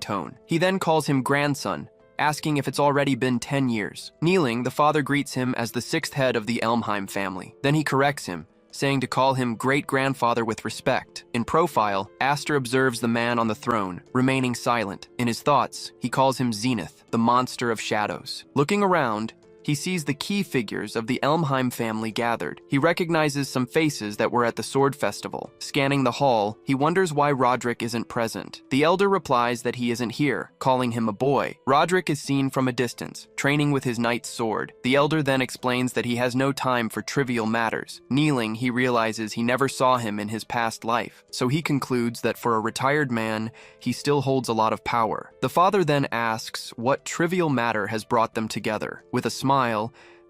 tone. He then calls him grandson, asking if it's already been 10 years. Kneeling, the father greets him as the sixth head of the Elmheim family. Then he corrects him, saying to call him great-grandfather with respect. In profile, Aster observes the man on the throne, remaining silent. In his thoughts, he calls him Zenith, the monster of shadows. Looking around, he sees the key figures of the Elmheim family gathered. He recognizes some faces that were at the sword festival. Scanning the hall, he wonders why Roderick isn't present. The elder replies that he isn't here, calling him a boy. Roderick is seen from a distance, training with his knight's sword. The elder then explains that he has no time for trivial matters. Kneeling, he realizes he never saw him in his past life, so he concludes that for a retired man, he still holds a lot of power. The father then asks what trivial matter has brought them together. With a smile,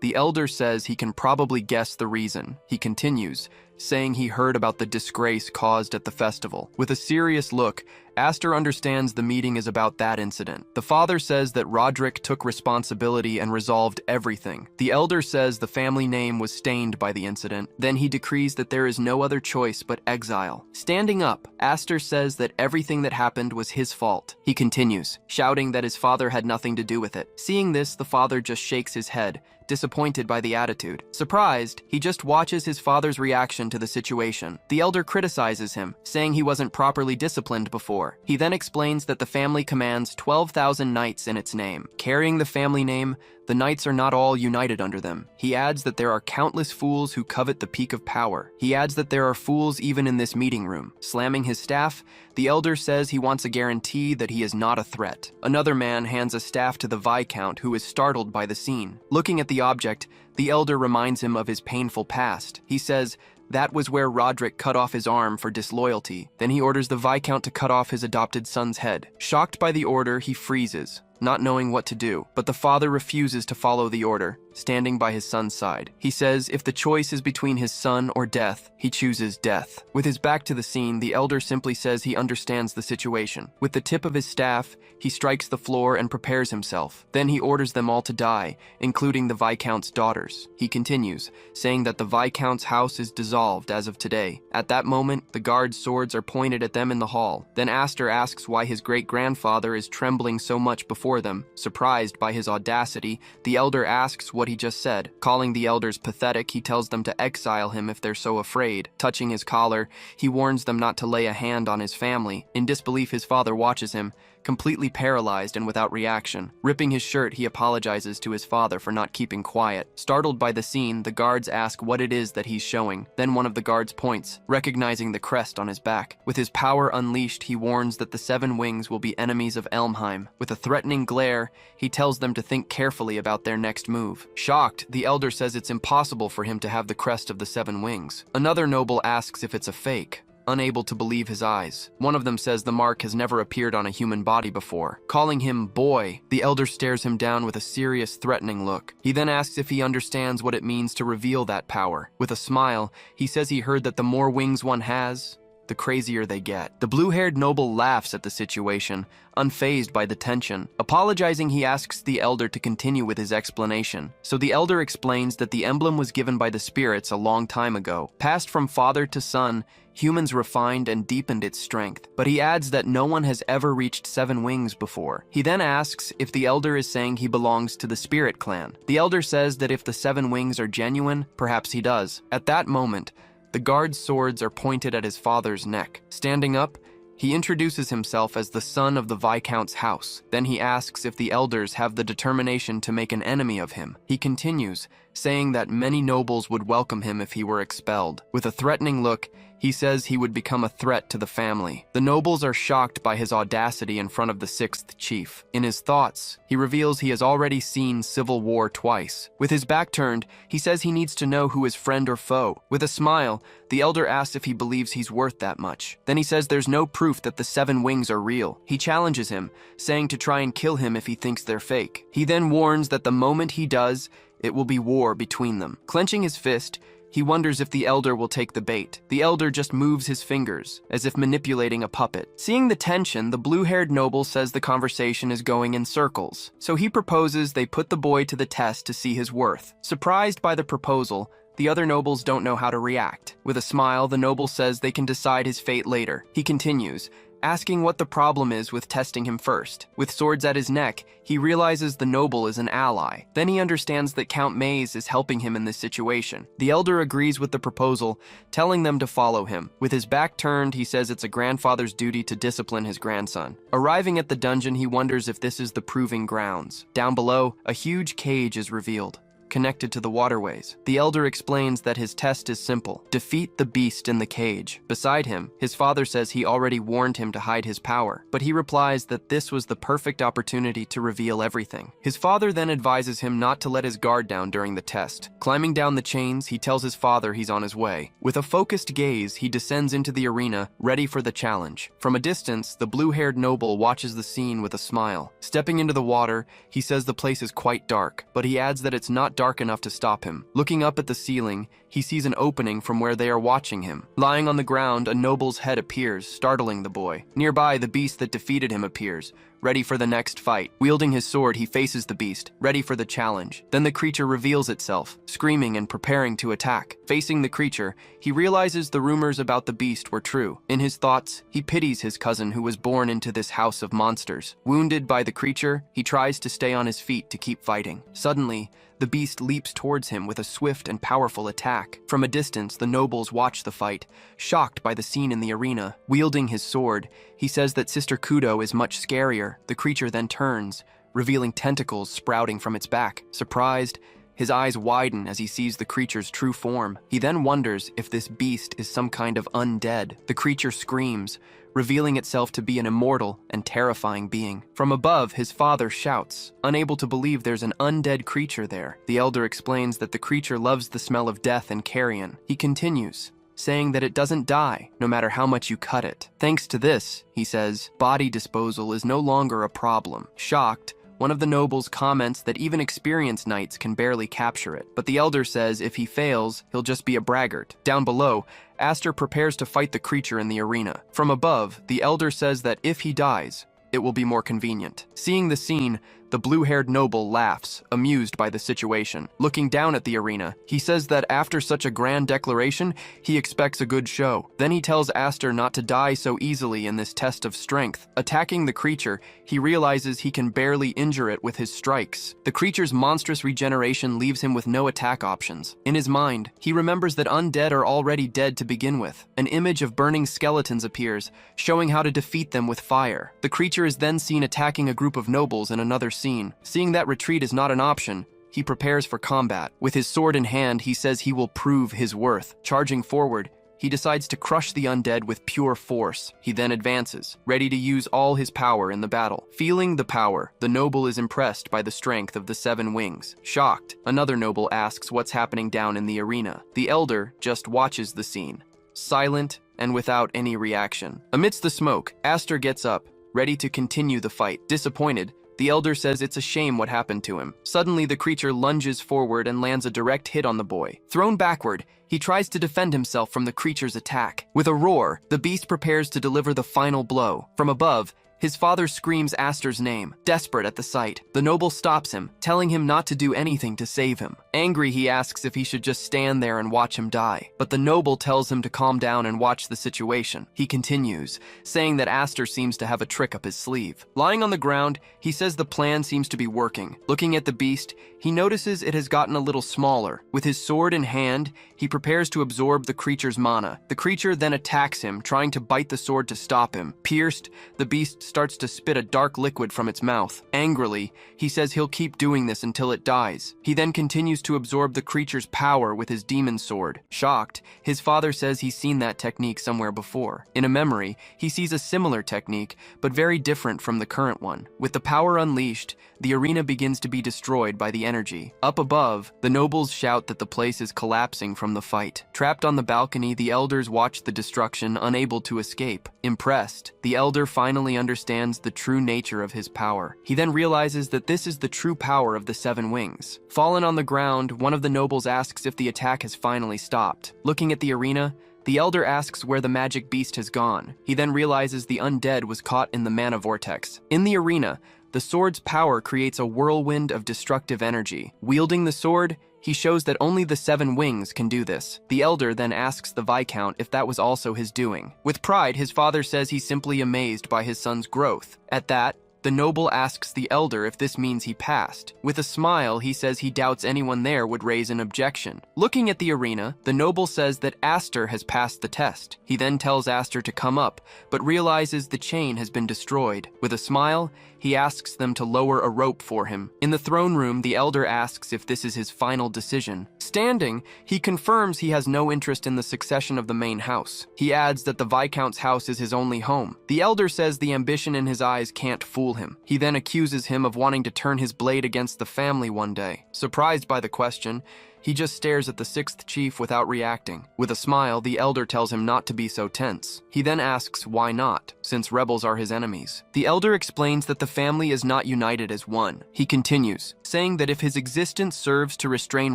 the elder says he can probably guess the reason. He continues, saying he heard about the disgrace caused at the festival. With a serious look, Aster understands the meeting is about that incident. The father says that Roderick took responsibility and resolved everything. The elder says the family name was stained by the incident. Then he decrees that there is no other choice but exile. Standing up, Aster says that everything that happened was his fault. He continues, shouting that his father had nothing to do with it. Seeing this, the father just shakes his head, disappointed by the attitude. Surprised, he just watches his father's reaction to the situation. The elder criticizes him, saying he wasn't properly disciplined before. He then explains that the family commands 12,000 knights in its name. Carrying the family name, the knights are not all united under them. He adds that there are countless fools who covet the peak of power. He adds that there are fools even in this meeting room. Slamming his staff, the elder says he wants a guarantee that he is not a threat. Another man hands a staff to the Viscount, who is startled by the scene. Looking at the object, the elder reminds him of his painful past. He says that was where Roderick cut off his arm for disloyalty. Then he orders the Viscount to cut off his adopted son's head. Shocked by the order, he freezes, not knowing what to do, but the father refuses to follow the order, standing by his son's side. He says if the choice is between his son or death, he chooses death. With his back to the scene, the elder simply says he understands the situation. With the tip of his staff, he strikes the floor and prepares himself. Then he orders them all to die, including the Viscount's daughters. He continues, saying that the Viscount's house is dissolved as of today. At that moment, the guards' swords are pointed at them in the hall. Then Aster asks why his great-grandfather is trembling so much before them. Surprised by his audacity, the elder asks what he just said. Calling the elders pathetic, he tells them to exile him if they're so afraid. Touching his collar, he warns them not to lay a hand on his family. In disbelief, his father watches him, completely paralyzed and without reaction. Ripping his shirt, he apologizes to his father for not keeping quiet. Startled by the scene, the guards ask what it is that he's showing. Then one of the guards points, recognizing the crest on his back. With his power unleashed, he warns that the Seven Wings will be enemies of Elmheim. With a threatening glare, he tells them to think carefully about their next move. Shocked, the elder says it's impossible for him to have the crest of the Seven Wings. Another noble asks if it's a fake, unable to believe his eyes. One of them says the mark has never appeared on a human body before. Calling him boy, the elder stares him down with a serious, threatening look. He then asks if he understands what it means to reveal that power. With a smile, he says he heard that the more wings one has, the the crazier they get. The blue-haired noble laughs at the situation, unfazed by the tension. Apologizing, he asks the elder to continue with his explanation. So the elder explains that the emblem was given by the spirits a long time ago. Passed from father to son, humans refined and deepened its strength. But he adds that no one has ever reached 7 wings before. He then asks if the elder is saying he belongs to the spirit clan. The elder says that if the 7 wings are genuine, perhaps he does. At that moment, the guard's swords are pointed at his father's neck. Standing up, he introduces himself as the son of the Viscount's house. Then he asks if the elders have the determination to make an enemy of him. He continues, saying that many nobles would welcome him if he were expelled. With a threatening look, he says he would become a threat to the family. The nobles are shocked by his audacity in front of the 6th chief. In his thoughts, he reveals he has already seen civil war twice. With his back turned, he says he needs to know who is friend or foe. With a smile, the elder asks if he believes he's worth that much. Then he says there's no proof that the 7 wings are real. He challenges him, saying to try and kill him if he thinks they're fake. He then warns that the moment he does, it will be war between them. Clenching his fist, he wonders if the elder will take the bait. The elder just moves his fingers, as if manipulating a puppet. Seeing the tension, the blue-haired noble says the conversation is going in circles. So he proposes they put the boy to the test to see his worth. Surprised by the proposal, the other nobles don't know how to react. With a smile, the noble says they can decide his fate later. He continues, asking what the problem is with testing him first. With swords at his neck, he realizes the noble is an ally. Then he understands that Count Maze is helping him in this situation. The elder agrees with the proposal, telling them to follow him. With his back turned, he says it's a grandfather's duty to discipline his grandson. Arriving at the dungeon, he wonders if this is the proving grounds. Down below, a huge cage is revealed, connected to the waterways. The elder explains that his test is simple: defeat the beast in the cage. Beside him, his father says he already warned him to hide his power, but he replies that this was the perfect opportunity to reveal everything. His father then advises him not to let his guard down during the test. Climbing down the chains, he tells his father he's on his way. With a focused gaze, he descends into the arena, ready for the challenge. From a distance, the blue-haired noble watches the scene with a smile. Stepping into the water, he says the place is quite dark, but he adds that it's not dark enough to stop him. Looking up at the ceiling, he sees an opening from where they are watching him. Lying on the ground, a noble's head appears, startling the boy. Nearby, the beast that defeated him appears, ready for the next fight. Wielding his sword, he faces the beast, ready for the challenge. Then the creature reveals itself, screaming and preparing to attack. Facing the creature, he realizes the rumors about the beast were true. In his thoughts, he pities his cousin who was born into this house of monsters. Wounded by the creature, he tries to stay on his feet to keep fighting. Suddenly, the beast leaps towards him with a swift and powerful attack. From a distance, the nobles watch the fight, shocked by the scene in the arena. Wielding his sword, he says that Sister Kudo is much scarier. The creature then turns, revealing tentacles sprouting from its back. Surprised, his eyes widen as he sees the creature's true form. He then wonders if this beast is some kind of undead. The creature screams, revealing itself to be an immortal and terrifying being. From above, his father shouts, unable to believe there's an undead creature there. The elder explains that the creature loves the smell of death and carrion. He continues, saying that it doesn't die, no matter how much you cut it. Thanks to this, he says, body disposal is no longer a problem. Shocked, one of the nobles comments that even experienced knights can barely capture it, but the elder says if he fails, he'll just be a braggart. Down below, Aster prepares to fight the creature in the arena. From above, the elder says that if he dies, it will be more convenient. Seeing the scene, the blue-haired noble laughs, amused by the situation. Looking down at the arena, he says that after such a grand declaration, he expects a good show. Then he tells Aster not to die so easily in this test of strength. Attacking the creature, he realizes he can barely injure it with his strikes. The creature's monstrous regeneration leaves him with no attack options. In his mind, he remembers that undead are already dead to begin with. An image of burning skeletons appears, showing how to defeat them with fire. The creature is then seen attacking a group of nobles in another scene. Seeing that retreat is not an option, he prepares for combat. With his sword in hand, he says he will prove his worth. Charging forward, he decides to crush the undead with pure force. He then advances, ready to use all his power in the battle. Feeling the power, the noble is impressed by the strength of the 7 wings. Shocked, another noble asks what's happening down in the arena. The elder just watches the scene, silent and without any reaction. Amidst the smoke, Aster gets up, ready to continue the fight. Disappointed, The elder says it's a shame what happened to him. Suddenly, the creature lunges forward and lands a direct hit on the boy. Thrown backward, he tries to defend himself from the creature's attack. With a roar, the beast prepares to deliver the final blow. From above, his father screams Astor's name, desperate at the sight. The noble stops him, telling him not to do anything to save him. Angry, he asks if he should just stand there and watch him die. But the noble tells him to calm down and watch the situation. He continues, saying that Astor seems to have a trick up his sleeve. Lying on the ground, he says the plan seems to be working. Looking at the beast, he notices it has gotten a little smaller. With his sword in hand, he prepares to absorb the creature's mana. The creature then attacks him, trying to bite the sword to stop him. Pierced, the beast starts to spit a dark liquid from its mouth. Angrily, he says he'll keep doing this until it dies. He then continues to absorb the creature's power with his demon sword. Shocked, his father says he's seen that technique somewhere before. In a memory, he sees a similar technique, but very different from the current one. With the power unleashed, the arena begins to be destroyed by the energy. Up above, the nobles shout that the place is collapsing from the fight. Trapped on the balcony, the elders watch the destruction, unable to escape. Impressed, the elder finally understands the true nature of his power. He then realizes that this is the true power of the seven wings. Fallen on the ground, one of the nobles asks if the attack has finally stopped. Looking at the arena, the elder asks where the magic beast has gone. He then realizes the undead was caught in the mana vortex. In the arena, the sword's power creates a whirlwind of destructive energy. Wielding the sword, he shows that only the seven wings can do this. The elder then asks the Viscount if that was also his doing. With pride, his father says he's simply amazed by his son's growth. At that, the noble asks the elder if this means he passed. With a smile, he says he doubts anyone there would raise an objection. Looking at the arena, the noble says that Astor has passed the test. He then tells Astor to come up, but realizes the chain has been destroyed. With a smile, he asks them to lower a rope for him. In the throne room, the elder asks if this is his final decision. Standing, he confirms he has no interest in the succession of the main house. He adds that the Viscount's house is his only home. The elder says the ambition in his eyes can't fool him. He then accuses him of wanting to turn his blade against the family one day. Surprised by the question, he just stares at the sixth chief without reacting. With a smile, the elder tells him not to be so tense. He then asks why not, since rebels are his enemies. The elder explains that the family is not united as one. He continues, saying that if his existence serves to restrain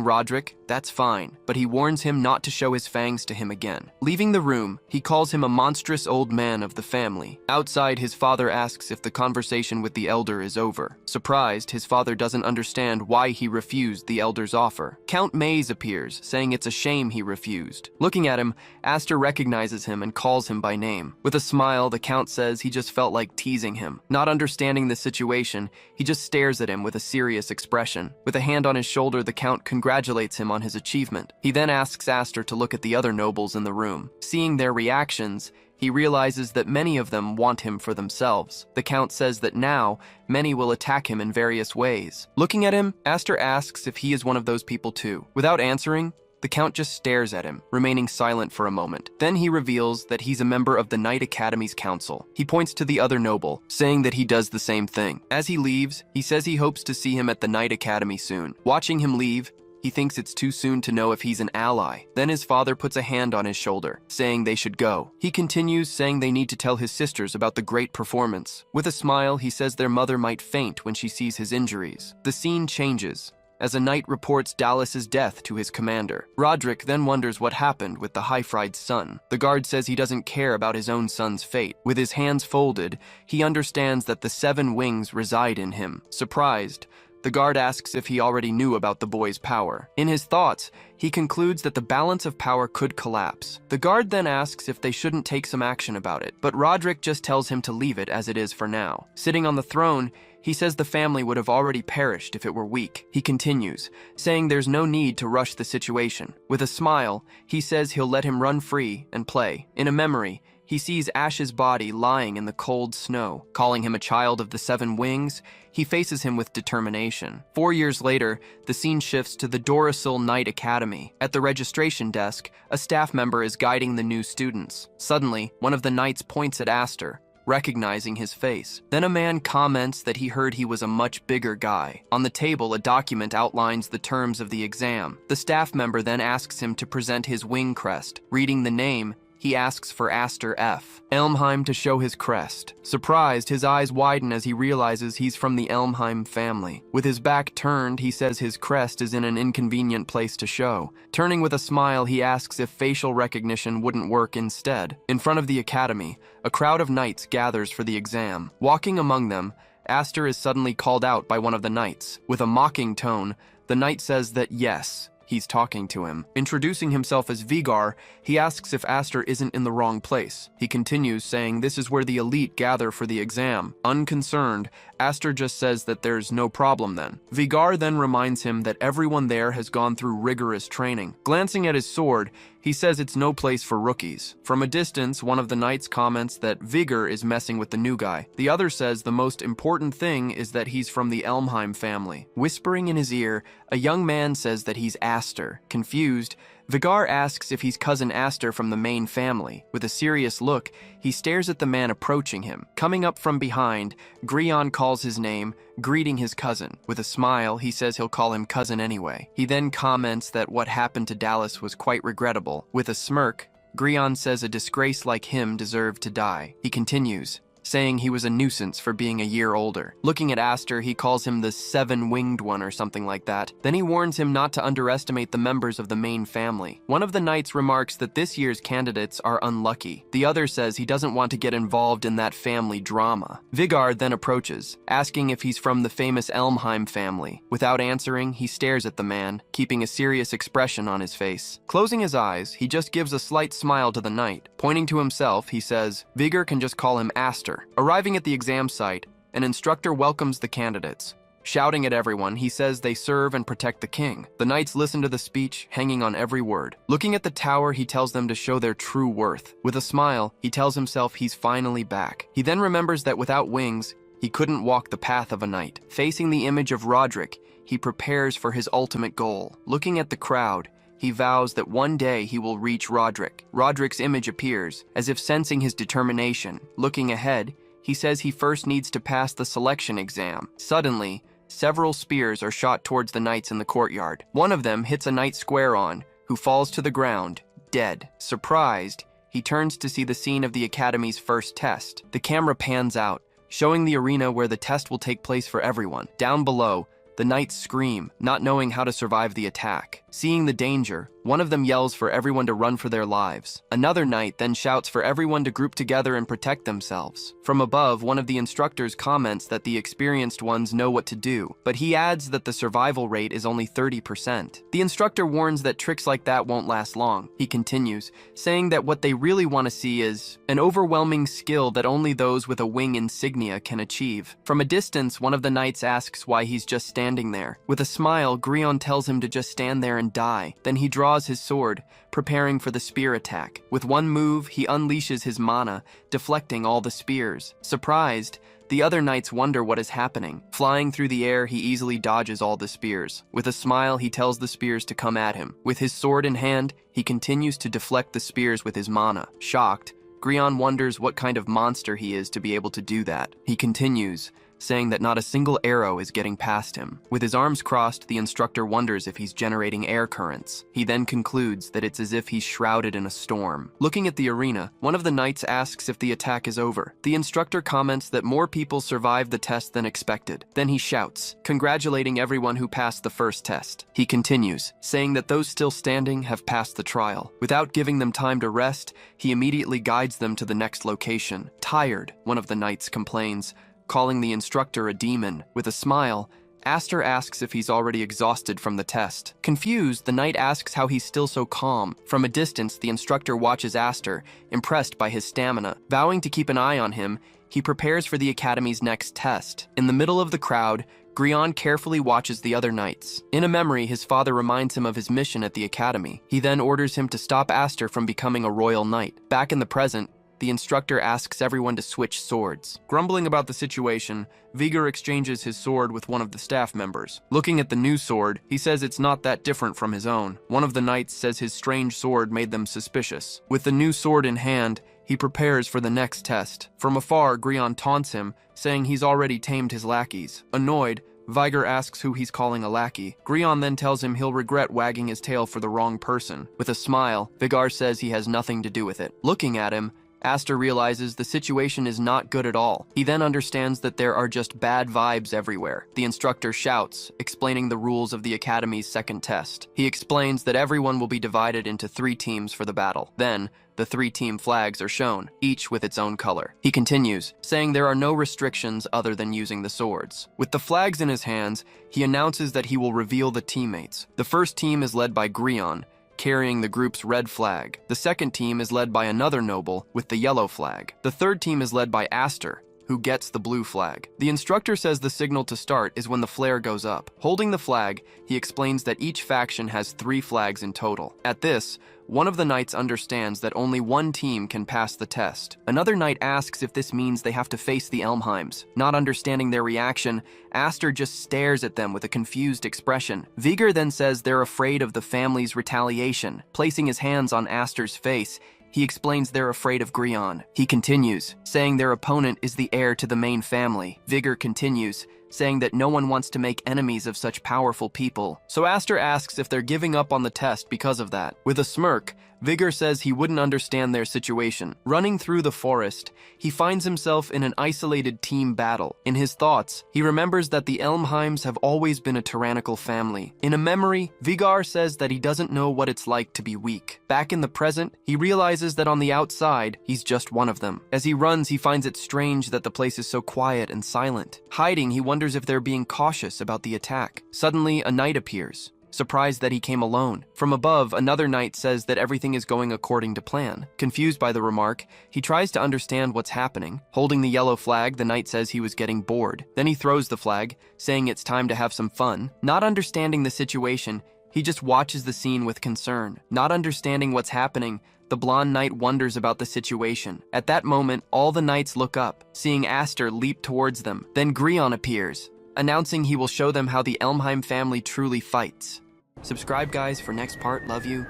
Roderick, that's fine, but he warns him not to show his fangs to him again. Leaving the room, he calls him a monstrous old man of the family. Outside, his father asks if the conversation with the elder is over. Surprised, his father doesn't understand why he refused the elder's offer. Count Maze appears, saying it's a shame he refused. Looking at him, Astor recognizes him and calls him by name. With a smile, the Count says he just felt like teasing him. Not understanding the situation, he just stares at him with a serious expression. With a hand on his shoulder, the Count congratulates him on his achievement. He then asks Astor to look at the other nobles in the room. Seeing their reactions, he realizes that many of them want him for themselves. The Count says that now, many will attack him in various ways. Looking at him, Astor asks if he is one of those people too. Without answering, the Count just stares at him, remaining silent for a moment. Then he reveals that he's a member of the Knight Academy's council. He points to the other noble, saying that he does the same thing. As he leaves, he says he hopes to see him at the Knight Academy soon. Watching him leave, he thinks it's too soon to know if he's an ally. Then his father puts a hand on his shoulder, saying they should go. He continues, saying they need to tell his sisters about the great performance. With a smile, he says their mother might faint when she sees his injuries. The scene changes as a knight reports Dallas's death to his commander. Roderick then wonders what happened with the high-fried's son. The guard says he doesn't care about his own son's fate. With his hands folded, he understands that the seven wings reside in him. Surprised, the guard asks if he already knew about the boy's power. In his thoughts, he concludes that the balance of power could collapse. The guard then asks if they shouldn't take some action about it, but Roderick just tells him to leave it as it is for now. Sitting on the throne, he says the family would have already perished if it were weak. He continues, saying there's no need to rush the situation. With a smile, he says he'll let him run free and play. In a memory, he sees Ash's body lying in the cold snow. Calling him a child of the seven wings, he faces him with determination. 4 years later, the scene shifts to the Dorosil Knight Academy. At the registration desk, a staff member is guiding the new students. Suddenly, one of the knights points at Astor, recognizing his face. Then a man comments that he heard he was a much bigger guy. On the table, a document outlines the terms of the exam. The staff member then asks him to present his wing crest. Reading the name, he asks for Aster F. Elmheim to show his crest. Surprised, his eyes widen as he realizes he's from the Elmheim family. With his back turned, he says his crest is in an inconvenient place to show. Turning with a smile, he asks if facial recognition wouldn't work instead. In front of the academy, a crowd of knights gathers for the exam. Walking among them, Aster is suddenly called out by one of the knights. With a mocking tone, the knight says that yes, he's talking to him. Introducing himself as Vigar, he asks if Aster isn't in the wrong place. He continues, saying this is where the elite gather for the exam. Unconcerned, Aster just says that there's no problem then. Vigar then reminds him that everyone there has gone through rigorous training. Glancing at his sword, he says it's no place for rookies. From a distance, one of the knights comments that Vigor is messing with the new guy. The other says the most important thing is that he's from the Elmheim family. Whispering in his ear, a young man says that he's Aster. Confused, Vigar asks if he's cousin Aster from the main family. With a serious look, he stares at the man approaching him. Coming up from behind, Grion calls his name, greeting his cousin. With a smile, he says he'll call him cousin anyway. He then comments that what happened to Dallas was quite regrettable. With a smirk, Grion says a disgrace like him deserved to die. He continues, saying he was a nuisance for being a year older. Looking at Aster, he calls him the seven-winged one or something like that. Then he warns him not to underestimate the members of the main family. One of the knights remarks that this year's candidates are unlucky. The other says he doesn't want to get involved in that family drama. Vigard then approaches, asking if he's from the famous Elmheim family. Without answering, he stares at the man, keeping a serious expression on his face. Closing his eyes, he just gives a slight smile to the knight. Pointing to himself, he says, Vigor can just call him Aster. Arriving at the exam site, an instructor welcomes the candidates. Shouting at everyone, he says they serve and protect the king. The knights listen to the speech, hanging on every word. Looking at the tower, he tells them to show their true worth. With a smile, he tells himself he's finally back. He then remembers that without wings, he couldn't walk the path of a knight. Facing the image of Roderick, he prepares for his ultimate goal. Looking at the crowd, he vows that one day he will reach Roderick. Roderick's image appears, as if sensing his determination. Looking ahead, he says he first needs to pass the selection exam. Suddenly, several spears are shot towards the knights in the courtyard. One of them hits a knight square on, who falls to the ground, dead. Surprised, he turns to see the scene of the academy's first test. The camera pans out, showing the arena where the test will take place for everyone. Down below, the knights scream, not knowing how to survive the attack. Seeing the danger, one of them yells for everyone to run for their lives. Another knight then shouts for everyone to group together and protect themselves. From above, one of the instructors comments that the experienced ones know what to do, but he adds that the survival rate is only 30%. The instructor warns that tricks like that won't last long. He continues, saying that what they really want to see is an overwhelming skill that only those with a wing insignia can achieve. From a distance, one of the knights asks why he's just standing there. With a smile, Grion tells him to just stand there and die. Then he draws his sword, preparing for the spear attack. With one move, he unleashes his mana, deflecting all the spears. Surprised, the other knights wonder what is happening. Flying through the air, he easily dodges all the spears. With a smile, he tells the spears to come at him. With his sword in hand, he continues to deflect the spears with his mana. Shocked, Grion wonders what kind of monster he is to be able to do that. He continues, saying that not a single arrow is getting past him. With his arms crossed, the instructor wonders if he's generating air currents. He then concludes that it's as if he's shrouded in a storm. Looking at the arena, one of the knights asks if the attack is over. The instructor comments that more people survived the test than expected. Then he shouts, congratulating everyone who passed the first test. He continues, saying that those still standing have passed the trial. Without giving them time to rest, he immediately guides them to the next location. Tired, one of the knights complains, calling the instructor a demon. With a smile, Aster asks if he's already exhausted from the test. Confused, the knight asks how he's still so calm. From a distance, the instructor watches Aster, impressed by his stamina. Vowing to keep an eye on him, he prepares for the academy's next test. In the middle of the crowd, Grion carefully watches the other knights. In a memory, his father reminds him of his mission at the academy. He then orders him to stop Aster from becoming a royal knight. Back in the present, the instructor asks everyone to switch swords. Grumbling about the situation, Vigor exchanges his sword with one of the staff members. Looking at the new sword, he says it's not that different from his own. One of the knights says his strange sword made them suspicious. With the new sword in hand, he prepares for the next test. From afar, Grion taunts him, saying he's already tamed his lackeys. Annoyed, Viger asks who he's calling a lackey. Grion then tells him he'll regret wagging his tail for the wrong person. With a smile, Vigar says he has nothing to do with it. Looking at him, Aster realizes the situation is not good at all. He then understands that there are just bad vibes everywhere. The instructor shouts, explaining the rules of the Academy's second test. He explains that everyone will be divided into 3 teams for the battle. Then, the 3 team flags are shown, each with its own color. He continues, saying there are no restrictions other than using the swords. With the flags in his hands, he announces that he will reveal the teammates. The first team is led by Grion, carrying the group's red flag. The second team is led by another noble with the yellow flag. The third team is led by Aster, who gets the blue flag. The instructor says the signal to start is when the flare goes up. Holding the flag, he explains that each faction has 3 flags in total. At this, one of the knights understands that only one team can pass the test. Another knight asks if this means they have to face the Elmheims. Not understanding their reaction, Aster just stares at them with a confused expression. Viger then says they're afraid of the family's retaliation. Placing his hands on Aster's face, he explains they're afraid of Grion. He continues, saying their opponent is the heir to the main family. Viger continues, saying that no one wants to make enemies of such powerful people. So Aster asks if they're giving up on the test because of that. With a smirk, Viger says he wouldn't understand their situation. Running through the forest, he finds himself in an isolated team battle. In his thoughts, he remembers that the Elmheims have always been a tyrannical family. In a memory, Vigar says that he doesn't know what it's like to be weak. Back in the present, he realizes that on the outside, he's just one of them. As he runs, he finds it strange that the place is so quiet and silent. Hiding, he wonders if they're being cautious about the attack. Suddenly, a knight appears, surprised that he came alone. From above, another knight says that everything is going according to plan. Confused by the remark, he tries to understand what's happening. Holding the yellow flag, the knight says he was getting bored. Then he throws the flag, saying it's time to have some fun. Not understanding the situation, he just watches the scene with concern. Not understanding what's happening, the blonde knight wonders about the situation. At that moment, all the knights look up, seeing Aster leap towards them. Then Grion appears, announcing he will show them how the Elmheim family truly fights. Subscribe, guys, for next part. Love you.